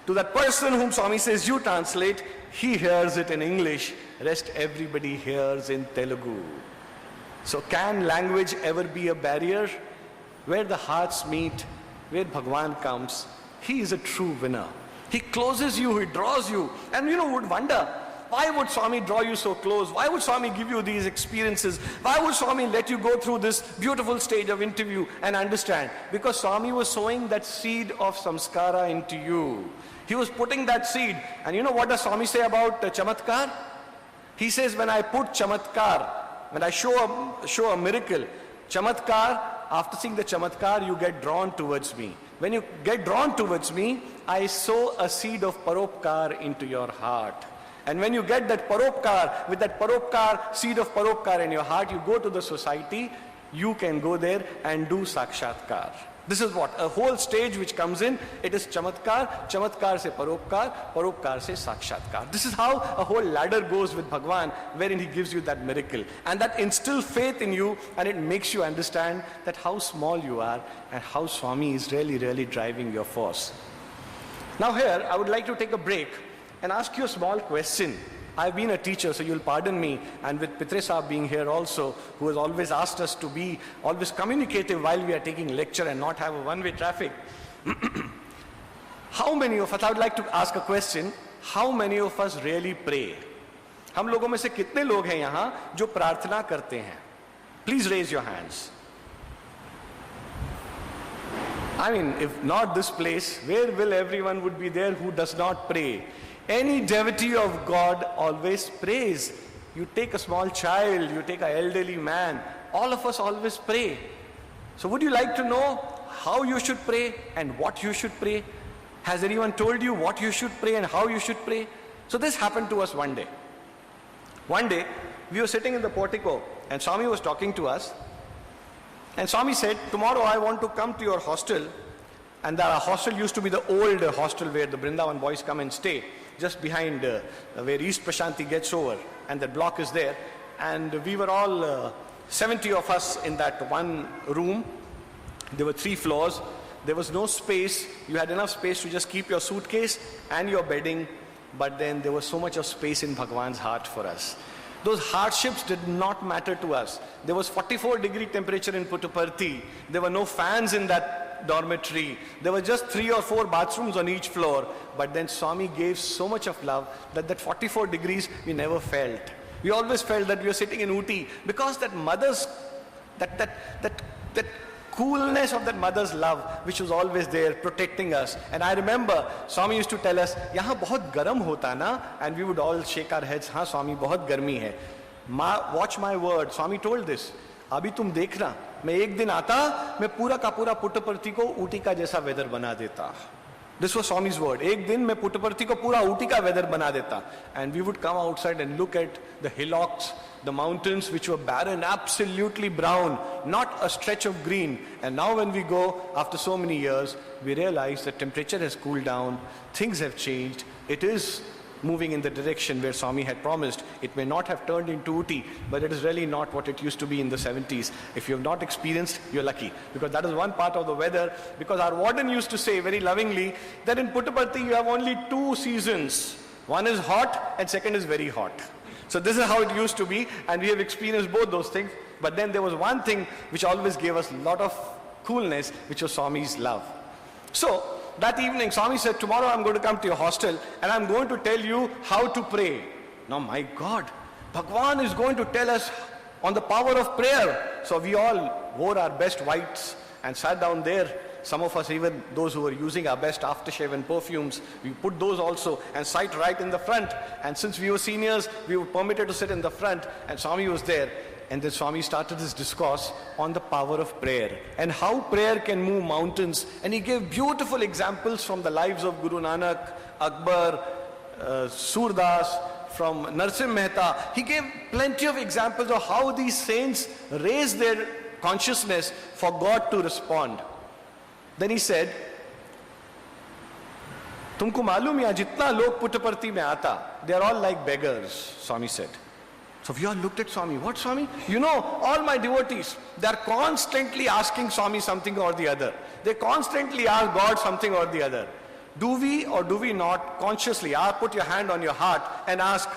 Speaker 1: To that person whom Swami says, you translate, he hears it in English, rest everybody hears in Telugu. So can language ever be a barrier? Where the hearts meet, where Bhagwan comes, he is a true winner. He closes you, he draws you. And would wonder, why would Swami draw you so close? Why would Swami give you these experiences? Why would Swami let you go through this beautiful stage of interview and understand? Because Swami was sowing that seed of samskara into you. He was putting that seed. And what does Swami say about chamatkar? He says, when I put chamatkar, when I show a miracle, chamatkar, after seeing the chamatkar, you get drawn towards me. When you get drawn towards me, I sow a seed of paropkar into your heart. And when you get that paropkar, with that paropkar, seed of paropkar in your heart, you go to the society, you can go there and do sakshatkar. This is what? A whole stage which comes in, it is chamatkar, chamatkar se paropkar, paropkar se sakshatkar. This is how a whole ladder goes with Bhagwan, wherein he gives you that miracle. And that instills faith in you, and it makes you understand that how small you are and how Swami is really, really driving your force. Now here, I would like to take a break and ask you a small question. I've been a teacher, so you'll pardon me, and with Pitre Saab being here also, who has always asked us to be always communicative while we are taking lecture and not have a one-way traffic. How many of us, I would like to ask a question, how many of us really pray? हम लोगों में से कितने लोग हैं यहाँ जो प्रार्थना करते हैं? Please raise your hands. I mean, if not this place, where will everyone would be there who does not pray? Any devotee of God always prays. You take a small child, you take an elderly man, all of us always pray. So would you like to know how you should pray and what you should pray? Has anyone told you what you should pray and how you should pray? So this happened to us one day. One day, we were sitting in the portico and Swami was talking to us. And Swami said, tomorrow I want to come to your hostel. And our hostel used to be the old hostel where the Vrindavan boys come and stay, just behind where East Prashanti gets over, and that block is there. And we were all 70 of us in that one room. There were 3 floors. There was no space. You had enough space to just keep your suitcase and your bedding, but then there was so much of space in Bhagwan's heart for us. Those hardships did not matter to us. There was 44-degree temperature in Puttaparthi. There were no fans in that dormitory. There were just 3 or 4 bathrooms on each floor. But then Swami gave so much of love that 44 degrees we never felt. We always felt that we were sitting in Ooty because that mother's, that coolness of that mother's love, which was always there protecting us. And I remember Swami used to tell us, "Yahan bahut garam hota na," and we would all shake our heads, "Haan Swami, bahut garmi hai." Watch my word, Swami told this. अभी तुम देखना, मैं एक दिन आता, मैं पूरा का पूरा पुट्टपर्ती को ऊटी का जैसा वेदर बना देता. This was Swami's word. एक दिन मैं पुट्टपर्ती को पूरा ऊटी का वेदर बना देता. And we would come outside and look at the hillocks, the mountains which were barren, absolutely brown, not a stretch of green. And now when we go, after so many years, we realize the temperature has cooled down, things have changed. It is moving in the direction where Swami had promised. It may not have turned into Ooty, but it is really not what it used to be in the 70s. If you have not experienced, you're lucky. Because that is one part of the weather. Because our warden used to say very lovingly that in Puttaparthi you have only 2 seasons. One is hot and second is very hot. So this is how it used to be, and we have experienced both those things. But then there was one thing which always gave us a lot of coolness, which was Swami's love. So that evening, Swami said, tomorrow I'm going to come to your hostel and I'm going to tell you how to pray. Now, my God, Bhagwan is going to tell us on the power of prayer. So we all wore our best whites and sat down there. Some of us, even those who were using our best aftershave and perfumes, we put those also and sat right in the front. And since we were seniors, we were permitted to sit in the front, and Swami was there. And then Swami started his discourse on the power of prayer and how prayer can move mountains. And he gave beautiful examples from the lives of Guru Nanak, Akbar, Surdas, from Narsim Mehta. He gave plenty of examples of how these saints raised their consciousness for God to respond. Then he said, तुमको मालूम या जितना लोग पुट्टपर्ती में आता, they are all like beggars, Swami said. So we all looked at Swami. What Swami? You know, all my devotees, they are constantly asking Swami something or the other. They constantly ask God something or the other. Do we or do we not consciously put your hand on your heart and ask,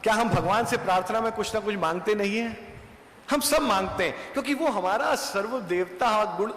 Speaker 1: क्या हम भगवान से प्रार्थना में कुछ ना कुछ मांगते नहीं हैं? हम सब मांगते हैं, क्योंकि वो हमारा सर्व देवता गुण,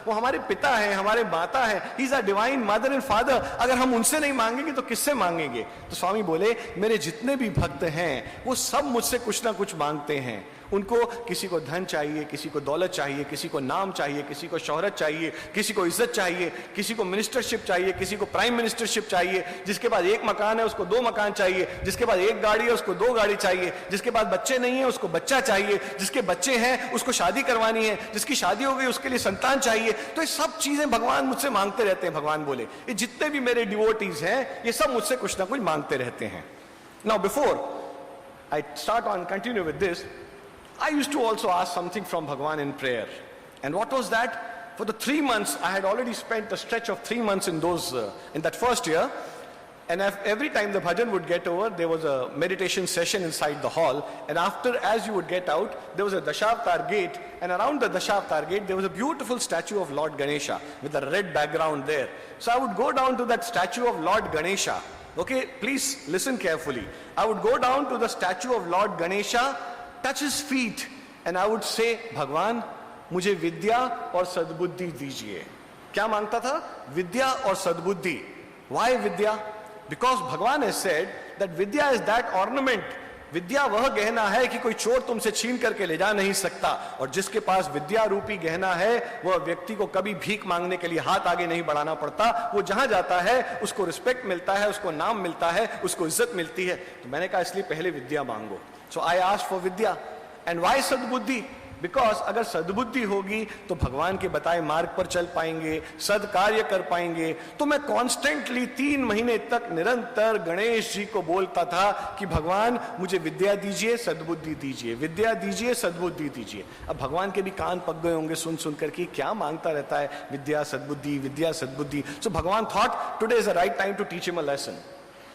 Speaker 1: वो हमारे पिता हैं, हमारे माता हैं. He is a divine mother and father. अगर हम उनसे नहीं मांगेंगे तो किससे मांगेंगे? तो स्वामी बोले, मेरे जितने भी भक्त हैं वो सब मुझसे कुछ ना कुछ मांगते हैं. उनको किसी को धन चाहिए, किसी को दौलत चाहिए, किसी को नाम चाहिए, किसी को शोहरत चाहिए, किसी को इज्जत चाहिए, किसी को मिनिस्टरशिप चाहिए, किसी को प्राइम मिनिस्टरशिप चाहिए, जिसके पास एक मकान है उसको 2 मकान चाहिए, जिसके पास एक गाड़ी है उसको 2 गाड़ी चाहिए, जिसके पास बच्चे नहीं है उसको बच्चा चाहिए, जिसके बच्चे हैं उसको शादी करवानी है, जिसकी शादी हो गई उसके लिए संतान चाहिए. तो ये सब चीजें भगवान मुझसे मांगते रहते हैं. भगवान बोले, ये जितने भी मेरे डिवोटीज हैं ये सब मुझसे कुछ ना कुछ मांगते रहते हैं. Now before I start on continue with this, I used to also ask something from Bhagwan in prayer. And what was that? For the 3 months, I had already spent a stretch of 3 months in that first year. And every time the bhajan would get over, there was a meditation session inside the hall. And after, as you would get out, there was a Dashavtar gate. And around the Dashavtar gate, there was a beautiful statue of Lord Ganesha with a red background there. So I would go down to that statue of Lord Ganesha. Okay, please listen carefully. I would go down to the statue of Lord Ganesha, touch his feet, and I would say, भगवान मुझे विद्या और सद्बुद्धि दीजिए. क्या मांगता था? विद्या और सद्बुद्धि. Why Vidya? Because भगवान has said that Vidya is that ornament. विद्या वह गहना है कि कोई चोर तुमसे छीन करके ले जा नहीं सकता. और जिसके पास विद्या रूपी गहना है वह व्यक्ति को कभी भीख मांगने के लिए हाथ आगे नहीं बढ़ाना पड़ता. वो जहां जाता है उसको रिस्पेक्ट मिलता है, उसको नाम मिलता है, उसको इज्जत मिलती है. तो मैंने कहा इसलिए पहले विद्या मांगो. So I asked for vidya. And why सद्बुद्धि? Because अगर सद्बुद्धि होगी तो भगवान के बताए मार्ग पर चल पाएंगे, सद कार्य कर पाएंगे. तो मैं कॉन्स्टेंटली 3 महीने तक निरंतर गणेश जी को बोलता था कि भगवान मुझे विद्या दीजिए, सद्बुद्धि दीजिए, विद्या दीजिए, सद्बुद्धि दीजिए. अब भगवान के भी कान पक गए होंगे सुन सुन करके, क्या मांगता रहता है, विद्या सद्बुद्धि, विद्या सद्बुद्धि. So भगवान thought today is the right time to teach him a lesson.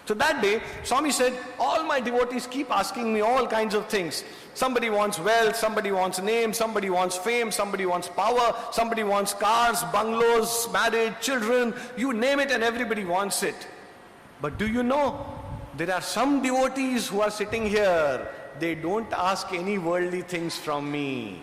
Speaker 1: So that day, Swami said, all my devotees keep asking me all kinds of things. Somebody wants wealth, somebody wants name, somebody wants fame, somebody wants power, somebody wants cars, bungalows, marriage, children, you name it and everybody wants it. But do you know, there are some devotees who are sitting here, they don't ask any worldly things from me.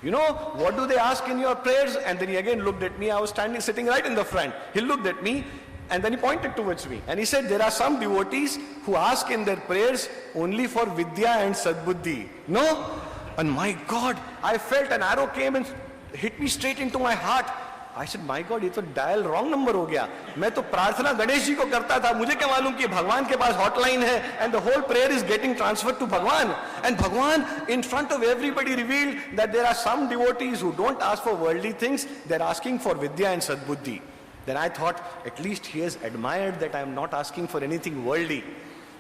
Speaker 1: You know, what do they ask in your prayers? And then he again looked at me, I was sitting right in the front. He looked at me, and then he pointed towards me and he said, there are some devotees who ask in their prayers only for vidya and sadbuddhi. No? And my God, I felt an arrow came and hit me straight into my heart. I said, my God, ये तो dial wrong number हो गया. मैं तो प्रार्थना गणेश जी को करता था. मुझे क्या मालूम कि भगवान के पास hotline है and the whole prayer is getting transferred to Bhagwan. And Bhagwan in front of everybody revealed that there are some devotees who don't ask for worldly things. They're asking for vidya and sadbuddhi. Then I thought, at least he has admired that I am not asking for anything worldly.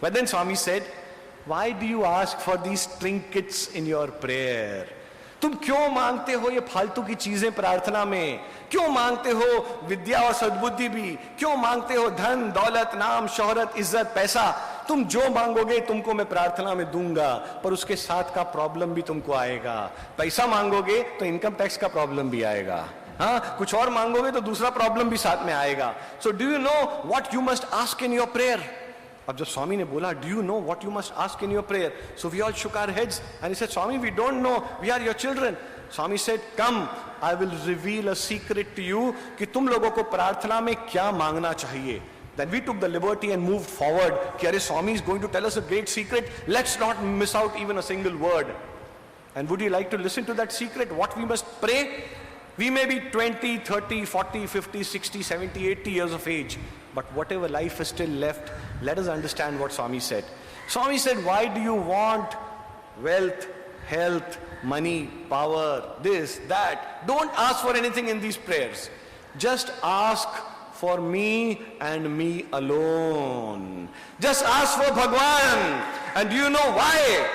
Speaker 1: But then Swami said, why do you ask for these trinkets in your prayer? तुम क्यों मांगते हो ये फालतू की चीजें प्रार्थना में? क्यों मांगते हो विद्या और सद्बुद्धि भी? क्यों मांगते हो धन, दौलत, नाम, शोहरत, इज्जत, पैसा? तुम जो मांगोगे तुमको मैं प्रार्थना में दूंगा, पर उसके साथ का प्रॉब्लम भी तुमको आएगा. पैसा मांगोगे तो इनकम टैक्स का प्रॉब्लम भी आएगा. हाँ, कुछ और मांगोगे तो दूसरा प्रॉब्लम भी साथ में आएगा. So do you know what you must ask in your prayer? अब जब स्वामी ने बोला, do you know what you must ask in your prayer? So we all shook our heads and he said, Swami we don't know, we are your children. Swami said, come, I will reveal a secret to you कि तुम लोगों को प्रार्थना में क्या मांगना चाहिए. Then we took the liberty and moved forward. कि अरे Swami is going to tell us a great secret. Let's not miss out even a single word. And would you like to listen to that secret? What we must pray? We may be 20, 30, 40, 50, 60, 70, 80 years of age. But whatever life is still left, let us understand what Swami said. Swami said, why do you want wealth, health, money, power, this, that? Don't ask for anything in these prayers. Just ask for me and me alone. Just ask for Bhagwan. And do you know why?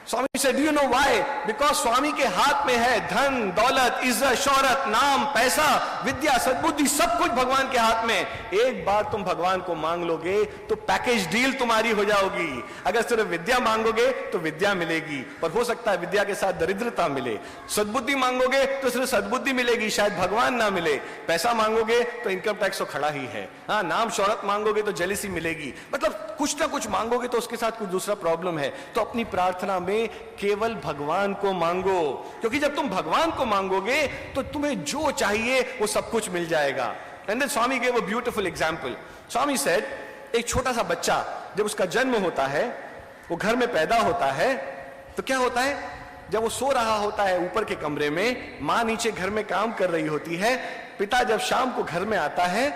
Speaker 1: Swami said, do you know why? Because स्वामी के हाथ में है धन, दौलत, इज्जत, शोहरत, नाम, पैसा, विद्या, सद्बुद्धि, सब कुछ भगवान के हाथ में। एक बार तुम भगवान को मांग लोगे तो पैकेज डील तुम्हारी हो जाओगी। अगर सिर्फ विद्या मांगोगे तो विद्या मिलेगी, पर हो सकता है विद्या के साथ दरिद्रता मिले। सद्बुद्धि मांगोगे तो सिर्फ सद्बुद्धि मिलेगी, शायद भगवान ना मिले। पैसा मांगोगे तो इनकम टैक्स तो खड़ा ही है। हाँ, नाम शोहरत मांगोगे तो जेलिसी मिलेगी। मतलब कुछ ना कुछ मांगोगे तो उसके साथ कुछ दूसरा प्रॉब्लम है। तो अपनी प्रार्थना में केवल भगवान को मांगो, क्योंकि जब तुम भगवान को मांगोगे तो तुम्हें जो चाहिए वो सब कुछ मिल जाएगा। And then Swami gave a beautiful example. Swami said, एक छोटा सा बच्चा जब उसका जन्म होता है, वो घर में पैदा होता है, तो क्या होता है, जब वो सो रहा होता है ऊपर के कमरे में, माँ नीचे घर में काम कर रही होती है, पिता जब शाम को घर में आता है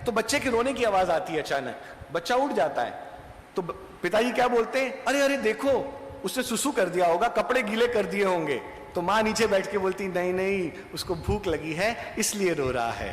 Speaker 1: तो बच्चे के रोने की आवाज आती है। अचानक बच्चा उठ जाता है, तो पिताजी क्या बोलते हैं, अरे अरे देखो उसने सुसु कर दिया होगा, कपड़े गीले कर दिए होंगे। तो माँ नीचे बैठ के बोलती, नहीं नहीं, उसको भूख लगी है इसलिए रो रहा है।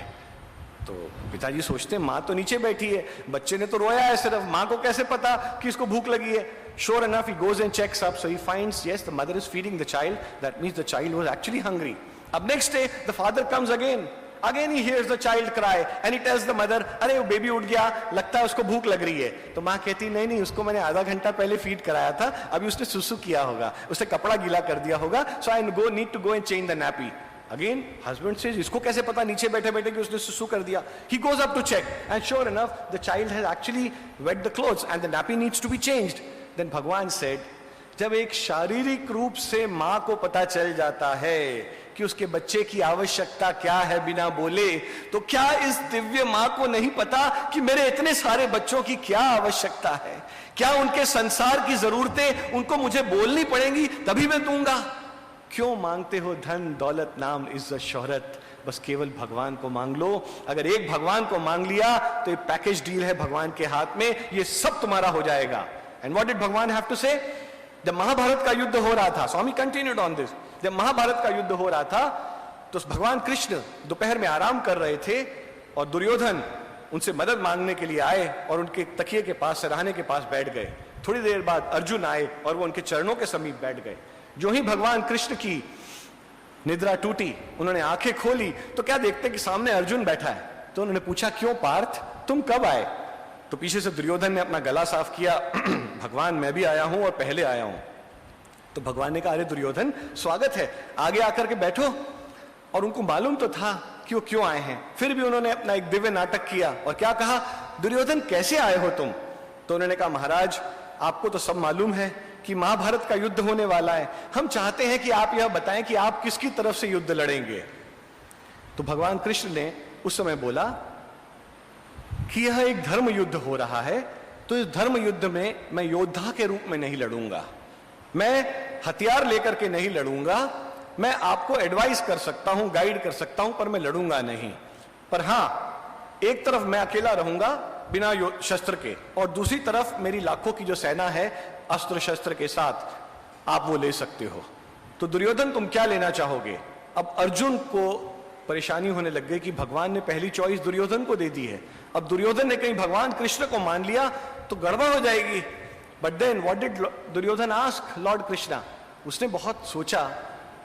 Speaker 1: तो पिताजी सोचते हैं माँ तो नीचे बैठी है, बच्चे ने तो रोया है सिर्फ, माँ को कैसे पता कि इसको भूख लगी है। Sure enough, he goes and checks up, so he finds, yes, the mother is feeding the child. That means the child was actually hungry. Ab next day, the father comes again. Again he hears the child cry and he tells the mother, अरे वो baby उठ गया, लगता है उसको भूख लग रही है। तो माँ कहती, नहीं नहीं, उसको मैंने आधा घंटा पहले फीड कराया था, अभी उसने सुसु किया होगा, उसने कपड़ा गीला कर दिया होगा, so I need to go and change the nappy. Again, husband says, इसको कैसे पता नीचे बैठे बैठे कि उसने सुसु कर दिया? He goes up to check and sure enough, the child has actually wet the clothes and the nappy needs to be changed. Then भगवान said, जब एक शारीरिक रूप से माँ को पता चल जाता है कि उसके बच्चे की आवश्यकता क्या है बिना बोले, तो क्या इस दिव्य माँ को नहीं पता कि मेरे इतने सारे बच्चों की क्या आवश्यकता है? क्या उनके संसार की जरूरतें उनको मुझे बोलनी पड़ेंगी तभी मैं दूंगा? क्यों मांगते हो धन, दौलत, नाम, इज्जत, शोहरत? बस केवल भगवान को मांग लो। अगर एक भगवान को मांग लिया तो ये पैकेज डील है भगवान के हाथ में, ये सब तुम्हारा हो जाएगा। एंड व्हाट डिड भगवान हैव टू से? जब महाभारत का युद्ध हो रहा था, स्वामी कंटिन्यूड ऑन दिस, जब महाभारत का युद्ध हो रहा था तो भगवान कृष्ण दोपहर में आराम कर रहे थे और दुर्योधन उनसे मदद मांगने के लिए आए और उनके तकिए के पास, सिरहाने के पास बैठ गए। थोड़ी देर बाद अर्जुन आए और वो उनके चरणों के समीप बैठ गए। जो ही भगवान कृष्ण की निद्रा टूटी, उन्होंने आंखें खोली तो क्या देखते कि सामने अर्जुन बैठा है। तो उन्होंने पूछा, क्यों पार्थ, तुम कब आए? तो पीछे से दुर्योधन ने अपना गला साफ किया, भगवान मैं भी आया हूं और पहले आया हूं। तो भगवान ने कहा, अरे दुर्योधन स्वागत है, आगे आकर के बैठो। और उनको मालूम तो था कि वो क्यों आए हैं, फिर भी उन्होंने अपना एक दिव्य नाटक किया और क्या कहा, दुर्योधन कैसे आए हो तुम? तो उन्होंने कहा, महाराज आपको तो सब मालूम है कि महाभारत का युद्ध होने वाला है, हम चाहते हैं कि आप यह बताएं कि आप किसकी तरफ से युद्ध लड़ेंगे। तो भगवान कृष्ण ने उस समय बोला कि यह एक धर्म युद्ध हो रहा है, तो इस धर्म युद्ध में मैं योद्धा के रूप में नहीं लड़ूंगा, मैं हथियार लेकर के नहीं लड़ूंगा, मैं आपको एडवाइस कर सकता हूं, गाइड कर सकता हूं, पर मैं लड़ूंगा नहीं। पर हां, एक तरफ मैं अकेला रहूंगा बिना शस्त्र के, और दूसरी तरफ मेरी लाखों की जो सेना है अस्त्र शस्त्र के साथ, आप वो ले सकते हो। तो दुर्योधन तुम क्या लेना चाहोगे? अब अर्जुन को परेशानी होने लग गई कि भगवान ने पहली चॉइस दुर्योधन को दे दी है, अब दुर्योधन ने कहीं भगवान कृष्ण को मान लिया तो गड़बड़ हो जाएगी। But then what did Duryodhana ask Lord Krishna? उसने बहुत सोचा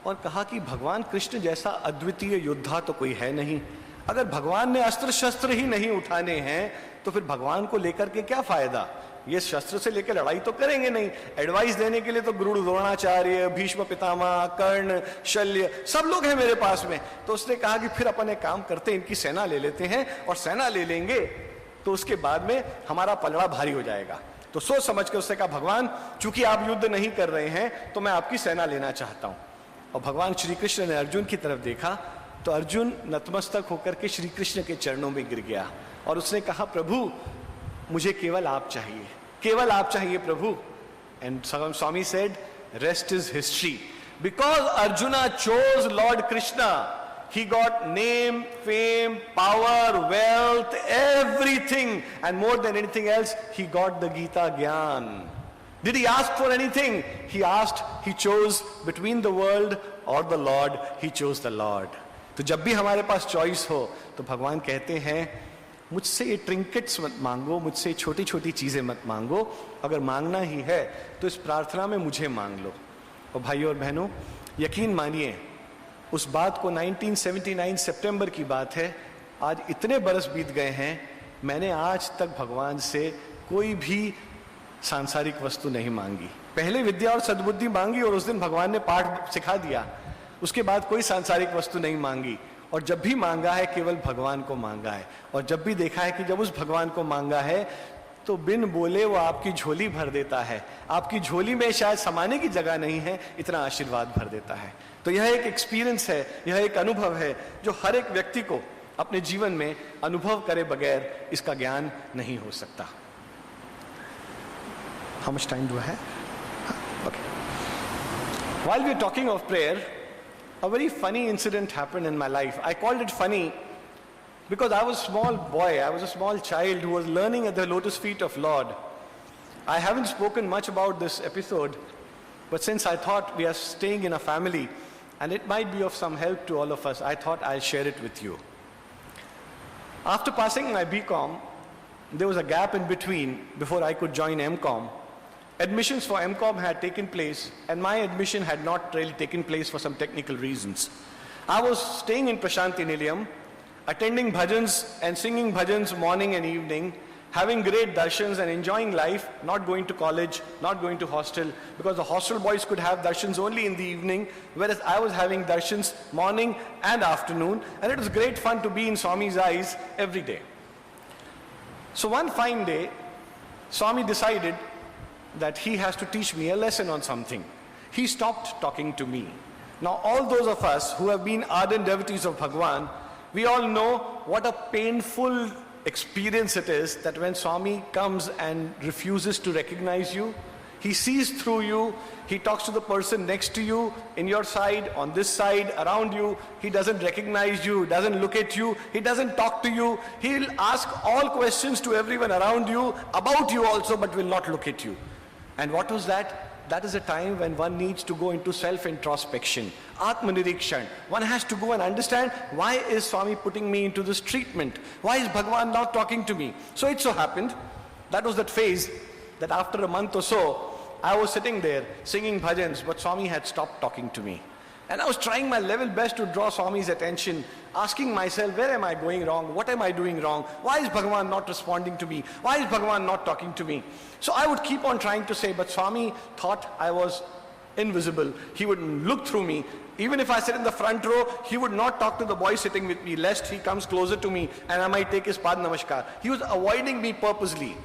Speaker 1: और कहा कि भगवान कृष्ण जैसा अद्वितीय योद्धा तो कोई है नहीं, अगर भगवान ने अस्त्र शस्त्र ही नहीं उठाने हैं तो फिर भगवान को लेकर के क्या फायदा? ये शस्त्र से लेकर लड़ाई तो करेंगे नहीं, एडवाइस देने के लिए तो गुरु द्रोणाचार्य, भीष्म पितामह, कर्ण, शल्य, सब लोग हैं मेरे पास में। तो उसने कहा कि फिर अपन एक काम करते, इनकी सेना ले लेते हैं, और सेना ले लेंगे तो उसके बाद में हमारा पलड़ा भारी हो जाएगा। तो सोच समझ के उसने कहा, भगवान चूंकि आप युद्ध नहीं कर रहे हैं तो मैं आपकी सेना लेना चाहता हूं। और भगवान श्री कृष्ण ने अर्जुन की तरफ देखा तो अर्जुन नतमस्तक होकर के श्री कृष्ण के चरणों में गिर गया और उसने कहा, प्रभु मुझे केवल आप चाहिए, केवल आप चाहिए प्रभु। And Swami said, rest is history, because Arjuna chose lord Krishna, he got name, fame, power, wealth, everything, and more than anything else, he got the Gita Gyan. Did he ask for anything? He asked, he chose between the world or the Lord, he chose the Lord. तो जब भी हमारे पास choice हो तो भगवान कहते हैं, मुझसे ये ट्रिंकेट्स मत मांगो, मुझसे छोटी छोटी चीजें मत मांगो, अगर मांगना ही है तो इस प्रार्थना में मुझे मांग लो। और भाइयों और बहनों, यकीन मानिए, उस बात को 1979 सितंबर की बात है, आज इतने बरस बीत गए हैं, मैंने आज तक भगवान से कोई भी सांसारिक वस्तु नहीं मांगी। पहले विद्या और सद्बुद्धि मांगी और उस दिन भगवान ने पाठ सिखा दिया। उसके बाद कोई सांसारिक वस्तु नहीं मांगी, और जब भी मांगा है केवल भगवान को मांगा है। और जब भी देखा है कि जब उस भगवान को मांगा है तो बिन बोले वो आपकी झोली भर देता है। आपकी झोली में शायद समाने की जगह नहीं है, इतना आशीर्वाद भर देता है। तो यह एक एक्सपीरियंस है, यह एक अनुभव है जो हर एक व्यक्ति को अपने जीवन में अनुभव करे बगैर इसका ज्ञान नहीं हो सकता। How much time do I have? Okay. While we're talking of prayer, a very funny incident happened in my life. I called it funny because I was a small boy, I was a small child who was learning at the lotus feet of Lord. I haven't spoken much about this episode, but since I thought we are staying in a family and it might be of some help to all of us, I thought I'll share it with you. After passing my BCom, there was a gap in between before I could join MCom. Admissions for MCom had taken place, and my admission had not really taken place for some technical reasons. I was staying in Prashanti Nilayam, attending bhajans and singing bhajans morning and evening, having great darshans and enjoying life, not going to college, not going to hostel, because the hostel boys could have darshans only in the evening, whereas I was having darshans morning and afternoon, and it was great fun to be in Swami's eyes every day. So one fine day, Swami decided that he has to teach me a lesson on something. He stopped talking to me. Now all those of us who have been ardent devotees of Bhagwan, we all know what a painful experience it is that when Swami comes and refuses to recognize you, he sees through you, he talks to the person next to you, in your side, on this side, around you, he doesn't recognize you, doesn't look at you, he doesn't talk to you, he'll ask all questions to everyone around you, about you also, but will not look at you. And what was that? That is a time when one needs to go into self-introspection, Atmanirikshan. One has to go and understand, why is Swami putting me into this treatment? Why is Bhagwan not talking to me? So it so happened, that was that phase, that after a month or so, I was sitting there singing bhajans, but Swami had stopped talking to me. And I was trying my level best to draw Swami's attention, asking myself, where am I going wrong? What am I doing wrong? Why is Bhagavan not responding to me? Why is Bhagavan not talking to me? So I would keep on trying to say, but Swami thought I was invisible. He would look through me. Even if I sit in the front row, he would not talk to the boy sitting with me, lest he comes closer to me and I might take his pad namaskar. He was avoiding me purposely.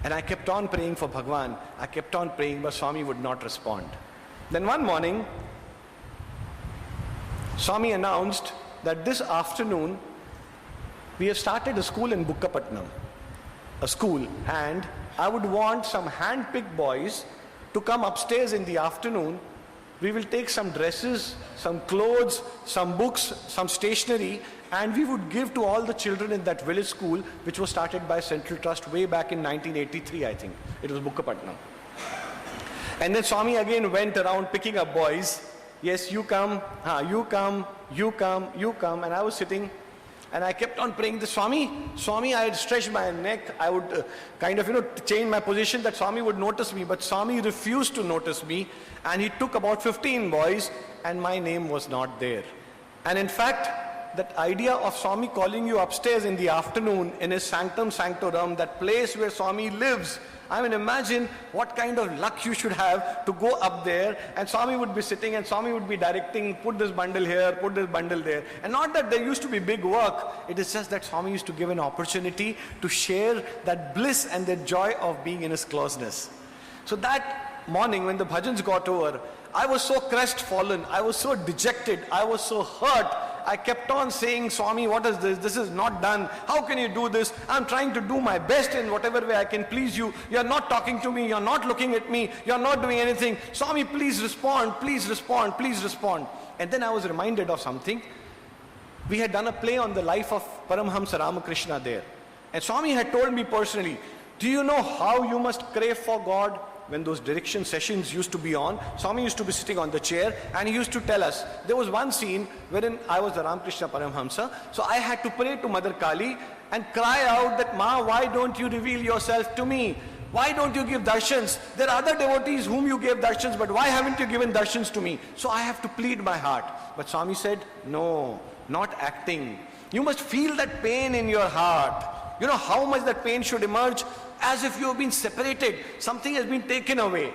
Speaker 1: And I kept on praying for Bhagwan. I kept on praying, but Swami would not respond. Then one morning, Swami announced that this afternoon we have started a school in Bukkapatnam, a school, and I would want some hand-picked boys to come upstairs in the afternoon. We will take some dresses, some clothes, some books, some stationery, and we would give to all the children in that village school, which was started by Central Trust way back in 1983, I think. It was Bukkapatnam. And then Swami again went around picking up boys. Yes, you come, you come, you come, you come. And I was sitting and I kept on praying, Swami, I had stretched my neck. I would change my position that Swami would notice me. But Swami refused to notice me. And he took about 15 boys and my name was not there. And in fact, that idea of Swami calling you upstairs in the afternoon in his sanctum sanctorum, that place where Swami lives, I mean, imagine what kind of luck you should have to go up there and Swami would be sitting and Swami would be directing, put this bundle here, put this bundle there. And not that there used to be big work, it is just that Swami used to give an opportunity to share that bliss and that joy of being in his closeness. So that morning when the bhajans got over, I was so crestfallen, I was so dejected, I was so hurt. I kept on saying, Swami, what is this? This is not done. How can you do this? I'm trying to do my best in whatever way I can please you. You're not talking to me. You're not looking at me. You're not doing anything. Swami, please respond. Please respond. Please respond. And then I was reminded of something. We had done a play on the life of Paramhamsa Ramakrishna there. And Swami had told me personally, do you know how you must crave for God? When those direction sessions used to be on, Swami used to be sitting on the chair and he used to tell us. There was one scene wherein I was the Ramakrishna Paramhamsa, so I had to pray to Mother Kali and cry out that, Ma, why don't you reveal yourself to me? Why don't you give darshans? There are other devotees whom you gave darshans, but why haven't you given darshans to me? So I have to plead my heart. But Swami said, no, not acting. You must feel that pain in your heart. You know how much that pain should emerge? As if you have been separated. Something has been taken away.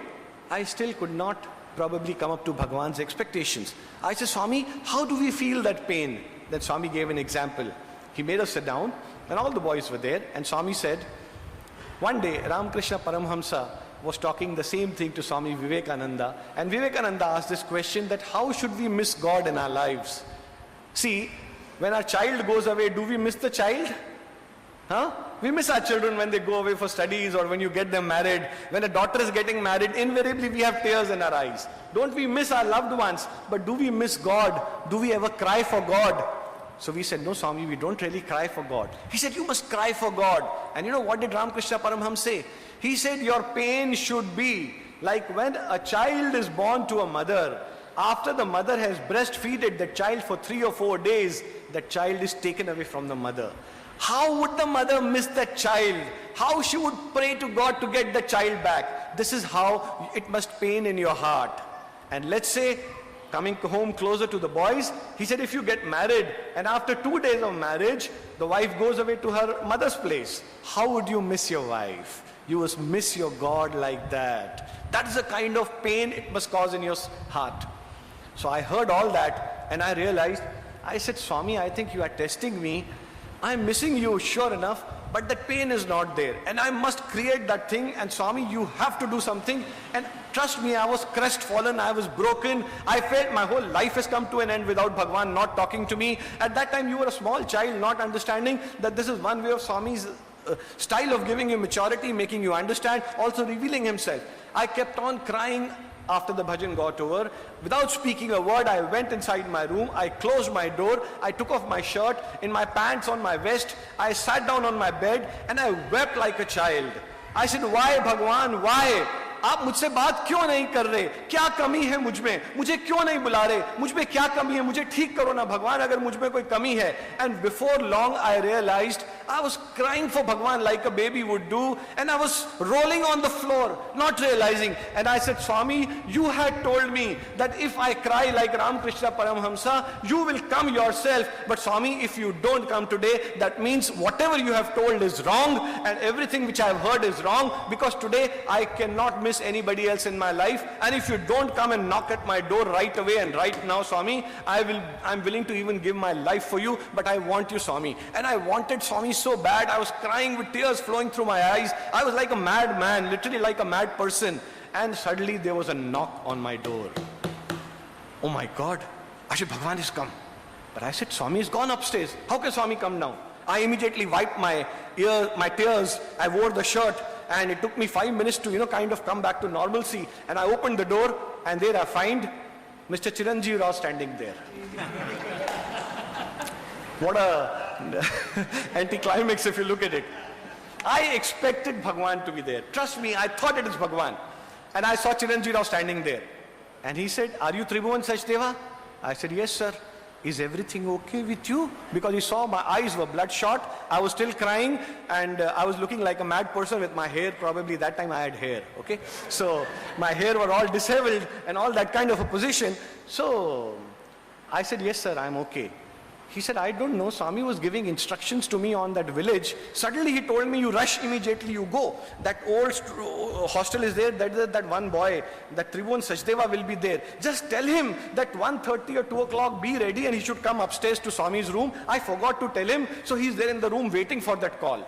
Speaker 1: I still could not probably come up to Bhagwan's expectations. I said, Swami, how do we feel that pain? Then Swami gave an example. He made us sit down, and all the boys were there, and Swami said, one day, Ramakrishna Paramhamsa was talking the same thing to Swami Vivekananda, and Vivekananda asked this question that how should we miss God in our lives? See, when our child goes away, do we miss the child? Huh? We miss our children when they go away for studies or when you get them married. When a daughter is getting married, invariably we have tears in our eyes. Don't we miss our loved ones? But do we miss God? Do we ever cry for God? So we said, no Swami, we don't really cry for God. He said, you must cry for God. And you know what did Ramakrishna Paramham say? He said, your pain should be like when a child is born to a mother. After the mother has breastfeeded the child for 3 or 4 days, the child is taken away from the mother. How would the mother miss that child? How she would pray to God to get the child back? This is how it must pain in your heart. And let's say, coming home closer to the boys, he said, if you get married and after 2 days of marriage, the wife goes away to her mother's place, how would you miss your wife? You must miss your God like that. That is the kind of pain it must cause in your heart. So I heard all that and I realized, I said, Swami, I think you are testing me. I'm missing you, sure enough, but that pain is not there. And I must create that thing, and Swami, you have to do something. And trust me, I was crestfallen, I was broken. I felt my whole life has come to an end without Bhagwan not talking to me. At that time, you were a small child, not understanding that this is one way of Swami's style of giving you maturity, making you understand, also revealing himself. I kept on crying. After the bhajan got over, without speaking a word, I went inside my room, I closed my door, I took off my shirt, in my pants, on my vest, I sat down on my bed and I wept like a child. I said, why Bhagwan, why? आप मुझसे बात क्यों नहीं कर रहे? क्या कमी है मुझ में? मुझे क्यों नहीं बुला रहे? मुझ में क्या कमी है? मुझे ठीक करो ना भगवान अगर मुझ में कोई कमी है. And before long I realized I was crying for Bhagwan like a baby would do, and I was rolling on the floor, not realizing. And I said, Swami, you had told me that if I cry like Ramakrishna Paramhamsa, you will come yourself. But Swami, if you don't come today, that means whatever you have told is wrong, and everything which I have heard is wrong, because today I cannot miss anybody else in my life. And if you don't come and knock at my door right away and right now, Swami, I'm willing to even give my life for you, but I want you, Swami. And I wanted Swami so bad. I was crying with tears flowing through my eyes. I was like a mad man, literally like a mad person. And suddenly there was a knock on my door. Oh my God, I said, Bhagwan has come. But I said, Swami has gone upstairs. How can Swami come down? I immediately wiped my tears. I wore the shirt, and it took me 5 minutes to, kind of come back to normalcy. And I opened the door, and there I find Mr. Chiranjeev Rao standing there. What a anticlimax if you look at it. I expected Bhagwan to be there. Trust me, I thought it is Bhagwan. And I saw Chiranjeev Rao standing there. And he said, are you Tribhuvan Sachdeva? I said, yes, sir. Is everything okay with you? Because he saw my eyes were bloodshot. I was still crying, and I was looking like a mad person with my hair. Probably that time I had hair, okay? So my hair were all disheveled and all that kind of a position. So I said, yes, sir, I'm okay. He said, I don't know, Swami was giving instructions to me on that village. Suddenly he told me, you rush immediately, you go. That old hostel is there, that one boy, that Tribhuvan Sachdeva will be there. Just tell him that 1:30 or 2 o'clock, be ready, and he should come upstairs to Swami's room. I forgot to tell him, so he's there in the room waiting for that call.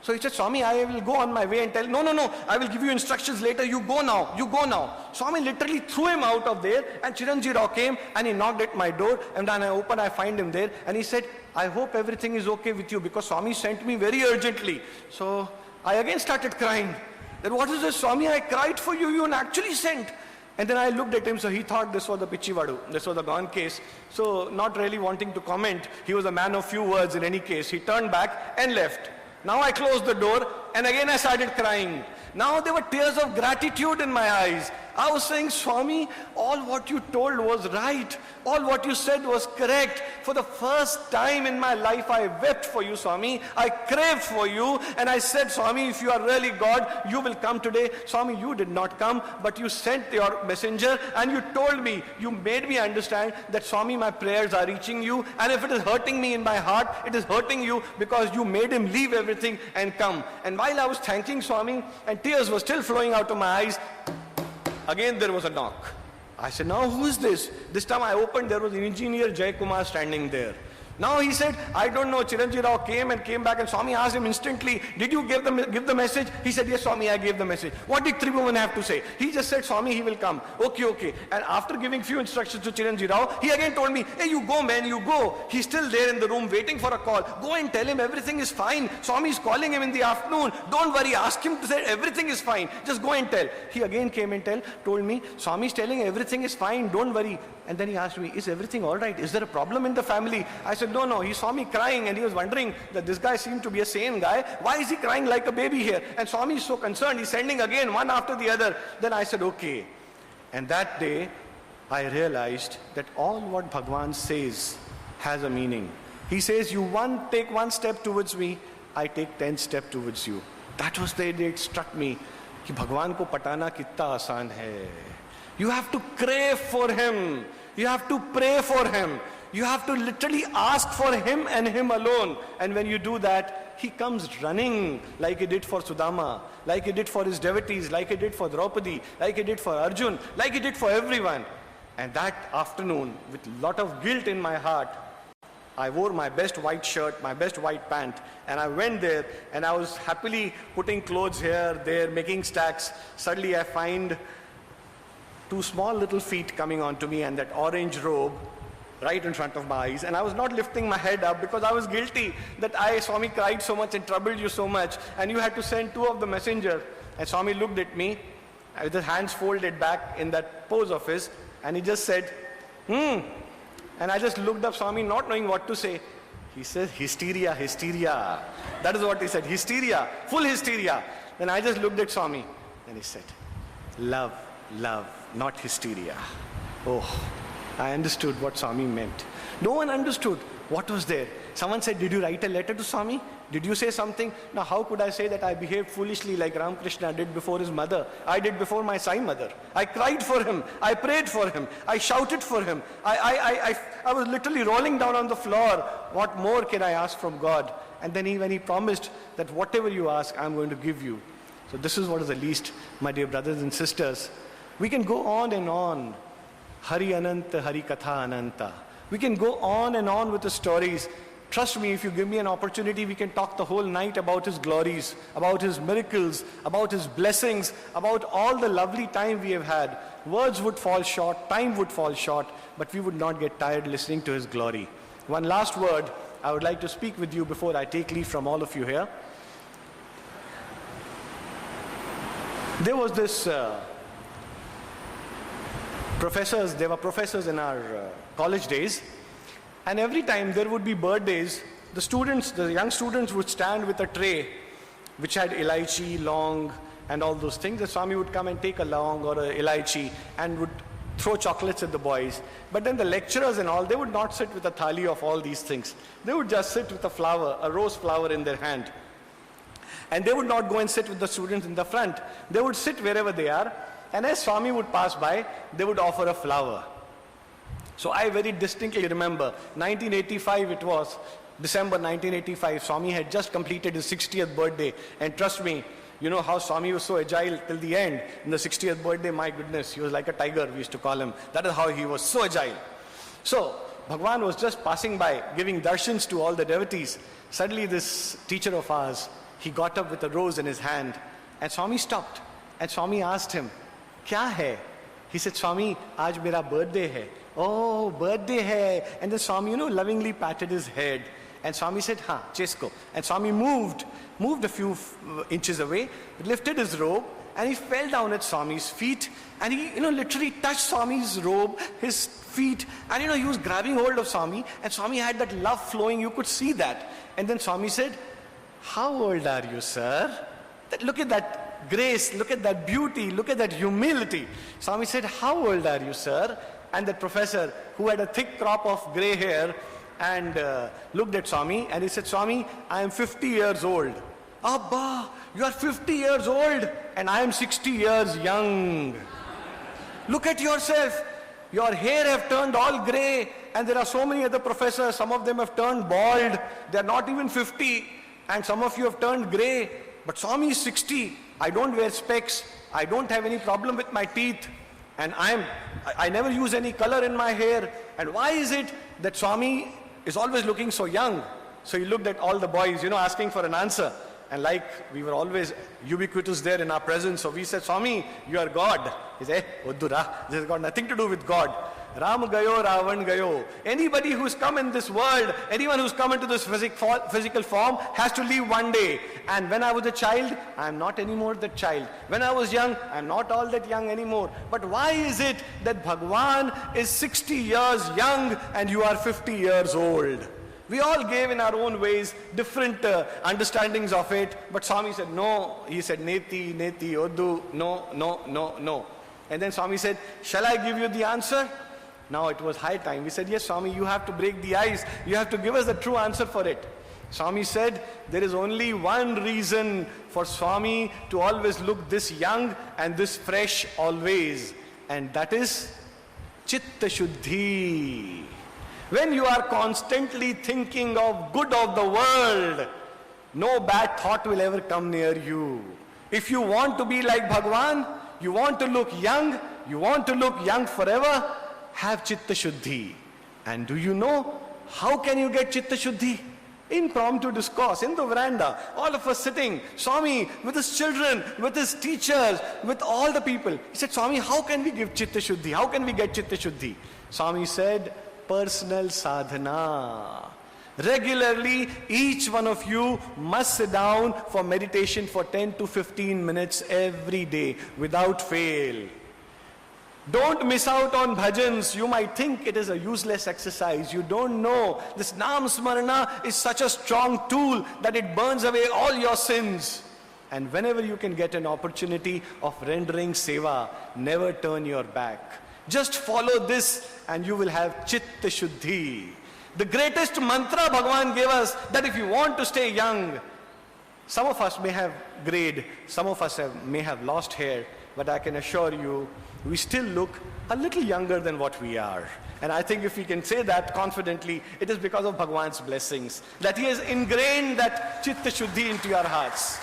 Speaker 1: So he said, Swami, I will go on my way and tell, no, I will give you instructions later, you go now. Swami literally threw him out of there, and Chiranjeev Rao came and he knocked at my door, and when I opened, I find him there, and he said, I hope everything is okay with you, because Swami sent me very urgently. So I again started crying. Then what is this, Swami? I cried for you, you actually sent. And then I looked at him, so he thought this was the Pichivadu, this was the gone case. So not really wanting to comment, he was a man of few words in any case. He turned back and left. Now I closed the door, and again I started crying. Now there were tears of gratitude in my eyes. I was saying, Swami, all what you told was right. All what you said was correct. For the first time in my life, I wept for you, Swami. I craved for you. And I said, Swami, if you are really God, you will come today. Swami, you did not come, but you sent your messenger and you told me, you made me understand that, Swami, my prayers are reaching you. And if it is hurting me in my heart, it is hurting you because you made him leave everything and come. And while I was thanking Swami and tears were still flowing out of my eyes, again there was a knock. I said, now who is this? This time I opened, there was engineer Jay Kumar standing there. Now he said, I don't know. Chiranjeev Rao came back, and Swami asked him instantly, did you give the message? He said, yes, Swami, I gave the message. What did Tribhuvan have to say? He just said, Swami, he will come. Okay. And after giving few instructions to Chiranjeev Rao, he again told me, hey, you go, man, you go. He's still there in the room waiting for a call. Go and tell him everything is fine. Swami is calling him in the afternoon. Don't worry, ask him to say everything is fine. Just go and tell. He again came and told me, Swami is telling everything is fine, don't worry. And then he asked me, is everything all right? Is there a problem in the family? I said, no. He saw me crying and he was wondering that this guy seemed to be a sane guy. Why is he crying like a baby here? And Swami is so concerned. He's sending again one after the other. Then I said, okay. And that day, I realized that all what Bhagwan says has a meaning. He says, you take one step towards me, I take 10 steps towards you. That was the day it struck me कि भगवान को पटाना कितना आसान है. You have to crave for him. You have to pray for him. You have to literally ask for him and him alone. And when you do that, he comes running like he did for Sudama, like he did for his devotees, like he did for Draupadi, like he did for Arjun, like he did for everyone. And that afternoon, with a lot of guilt in my heart, I wore my best white shirt, my best white pant, and I went there and I was happily putting clothes here, there, making stacks. Suddenly I find 2 small little feet coming onto me and that orange robe right in front of my eyes. And I was not lifting my head up because I was guilty that Swami cried so much and troubled you so much and you had to send 2 of the messengers. And Swami looked at me with his hands folded back in that pose of his and he just said, And I just looked up Swami not knowing what to say. He said, hysteria, hysteria. That is what he said, hysteria, full hysteria. Then I just looked at Swami and he said, love, love, not hysteria. Oh, I understood what Swami meant. No one understood what was there. Someone said, did you write a letter to Swami? Did you say something? Now how could I say that I behaved foolishly like Ramakrishna did before his mother? I did before my Sai mother. I cried for him. I prayed for him. I shouted for him. I was literally rolling down on the floor. What more can I ask from God? And then when he promised that whatever you ask, I'm going to give you. So this is what is the least, my dear brothers and sisters. We can go on and on. Hari Ananta, Hari Katha Ananta. We can go on and on with the stories. Trust me, if you give me an opportunity, we can talk the whole night about his glories, about his miracles, about his blessings, about all the lovely time we have had. Words would fall short, time would fall short, but we would not get tired listening to his glory. One last word I would like to speak with you before I take leave from all of you here. There was this there were professors in our college days, and every time there would be birthdays, the young students would stand with a tray which had elaichi, long, and all those things. The Swami would come and take a long or a elaichi and would throw chocolates at the boys. But then the lecturers and all, they would not sit with a thali of all these things. They would just sit with a flower, a rose flower in their hand. And they would not go and sit with the students in the front. They would sit wherever they are. And as Swami would pass by, they would offer a flower. So I very distinctly remember, 1985 it was, December 1985, Swami had just completed his 60th birthday. And trust me, you know how Swami was so agile till the end. In the 60th birthday, my goodness, he was like a tiger, we used to call him. That is how he was so agile. So, Bhagwan was just passing by, giving darshans to all the devotees. Suddenly this teacher of ours, he got up with a rose in his hand. And Swami stopped. And Swami asked him, Kya hai? He said, Swami, aaj mera birthday hai. Oh, birthday hai. And then Swami, lovingly patted his head. And Swami said, ha, chesko. And Swami moved a few inches away, lifted his robe, and he fell down at Swami's feet. And he, literally touched Swami's robe, his feet. And, he was grabbing hold of Swami. And Swami had that love flowing. You could see that. And then Swami said, how old are you, sir? Look at that grace, look at that beauty, look at that humility. Swami said, how old are you, sir? And that professor, who had a thick crop of grey hair, and looked at Swami, and he said, Swami, I am 50 years old. Abba, you are 50 years old, and I am 60 years young. Look at yourself. Your hair have turned all grey, and there are so many other professors, some of them have turned bald, they are not even 50, and some of you have turned grey. But Swami is 60, I don't wear specs, I don't have any problem with my teeth, and I never use any color in my hair. And why is it that Swami is always looking so young? So he looked at all the boys, asking for an answer. And like we were always ubiquitous there in our presence, so we said, Swami, you are God. He said, Uddura, this has got nothing to do with God. Ram gayo, Ravan gayo. Anybody who's come in this world, anyone who's come into this physical form has to leave one day. And when I was a child, I am not anymore that child. When I was young, I am not all that young anymore. But why is it that Bhagwan is 60 years young and you are 50 years old? We all gave in our own ways different understandings of it, but Swami said no. He said neti, neti, odu, no, no, no, no. And then Swami said, shall I give you the answer? Now it was high time. We said, yes, Swami, you have to break the ice. You have to give us the true answer for it. Swami said, there is only one reason for Swami to always look this young and this fresh always, and that is Chitta Shuddhi. When you are constantly thinking of good of the world, no bad thought will ever come near you. If you want to be like Bhagwan, you want to look young, you want to look young forever, have Chitta Shuddhi. And do you know how can you get Chitta Shuddhi? Impromptu discourse in the veranda, all of us sitting, Swami with his children, with his teachers, with all the people. He said, Swami, how can we give Chitta Shuddhi? How can we get Chitta Shuddhi? Swami said, personal sadhana. Regularly, each one of you must sit down for meditation for 10 to 15 minutes every day without fail. Don't miss out on bhajans. You might think it is a useless exercise. You don't know. This Nam Smarana is such a strong tool that it burns away all your sins. And whenever you can get an opportunity of rendering seva, never turn your back. Just follow this and you will have Chitta Shuddhi. The greatest mantra Bhagavan gave us, that if you want to stay young, some of us may have grayed, some of us may have lost hair, but I can assure you, we still look a little younger than what we are. And I think if we can say that confidently, it is because of Bhagavan's blessings, that he has ingrained that Chitta Shuddhi into your hearts.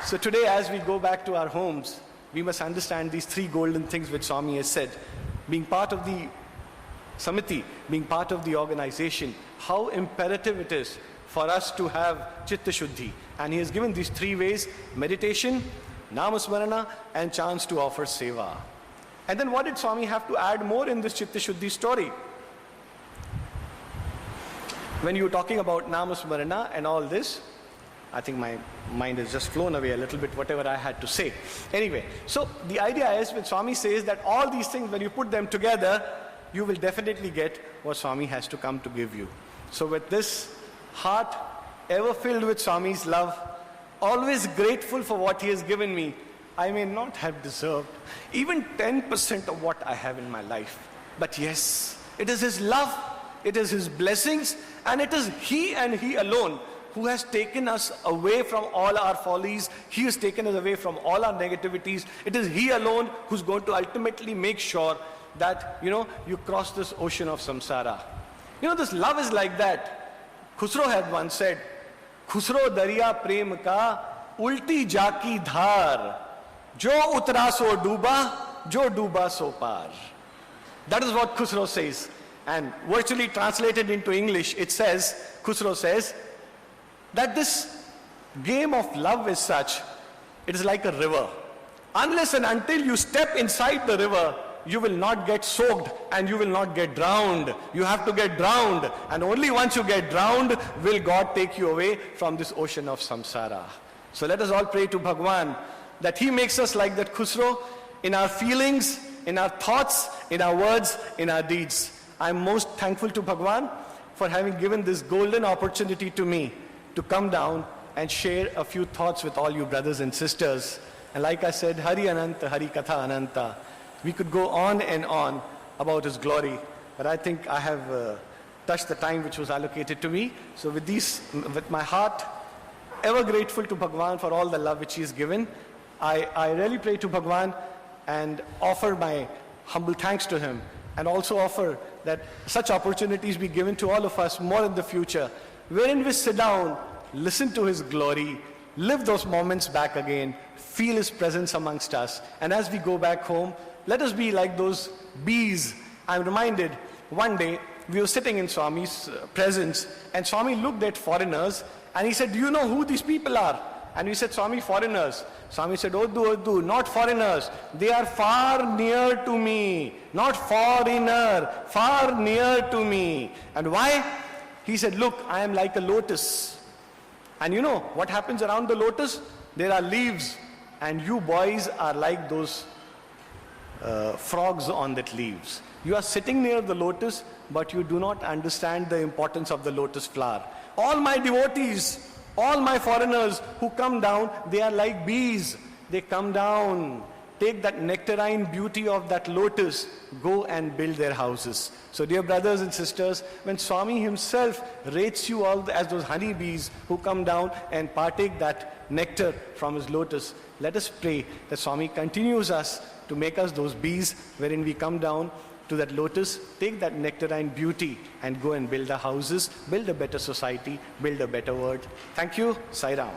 Speaker 1: So today, as we go back to our homes, we must understand these three golden things which Swami has said. Being part of the Samiti, being part of the organization, how imperative it is for us to have Chitta Shuddhi. And he has given these three ways: meditation, Namasmarana, and chance to offer seva. And then what did Swami have to add more in this Chitta Shuddhi story? When you were talking about Namasmarana and all this, I think my mind has just flown away a little bit, whatever I had to say. Anyway, so the idea is, when Swami says that all these things, when you put them together, you will definitely get what Swami has to come to give you. So with this heart ever filled with Swami's love, always grateful for what he has given me, I may not have deserved even 10% of what I have in my life. But yes, it is his love, it is his blessings, and it is he and he alone who has taken us away from all our follies. He has taken us away from all our negativities. It is he alone who's going to ultimately make sure that, you cross this ocean of samsara. This love is like that. Khusro had once said, Khusro dariya prem ka ulti jaki dhar, jo utra so duba, jo duba so par. That is what Khusro says. And virtually translated into English, it says, Khusro says, that this game of love is such, it is like a river. Unless and until you step inside the river, you will not get soaked and you will not get drowned. You have to get drowned, and only once you get drowned will God take you away from this ocean of samsara. So let us all pray to Bhagwan that he makes us like that Khusro in our feelings, in our thoughts, in our words, in our deeds. I am most thankful to Bhagwan for having given this golden opportunity to me to come down and share a few thoughts with all you brothers and sisters. And like I said, Hari Ananta, Hari Katha Ananta. We could go on and on about His glory, but I think I have touched the time which was allocated to me. So with my heart ever grateful to Bhagwan for all the love which He has given, I really pray to Bhagwan and offer my humble thanks to Him, and also offer that such opportunities be given to all of us more in the future, wherein we sit down, listen to His glory, live those moments back again, feel His presence amongst us, and as we go back home, let us be like those bees. I'm reminded, one day we were sitting in Swami's presence, and Swami looked at foreigners and he said, "Do you know who these people are?" And we said, "Swami, foreigners." Swami said, "Oddu, not foreigners. They are far near to me. Not foreigner, far near to me." And why? He said, "Look, I am like a lotus. And you know what happens around the lotus? There are leaves. And you boys are like those frogs on that leaves. You are sitting near the lotus, but you do not understand the importance of the lotus flower. All my devotees, all my foreigners who come down, they are like bees. They come down, take that nectarine beauty of that lotus, go and build their houses." So dear brothers and sisters, when Swami himself rates you all as those honey bees who come down and partake that nectar from his lotus, let us pray that Swami continues us to make us those bees wherein we come down to that lotus, take that nectarine beauty and go and build our houses, build a better society, build a better world. Thank you. Sai Ram.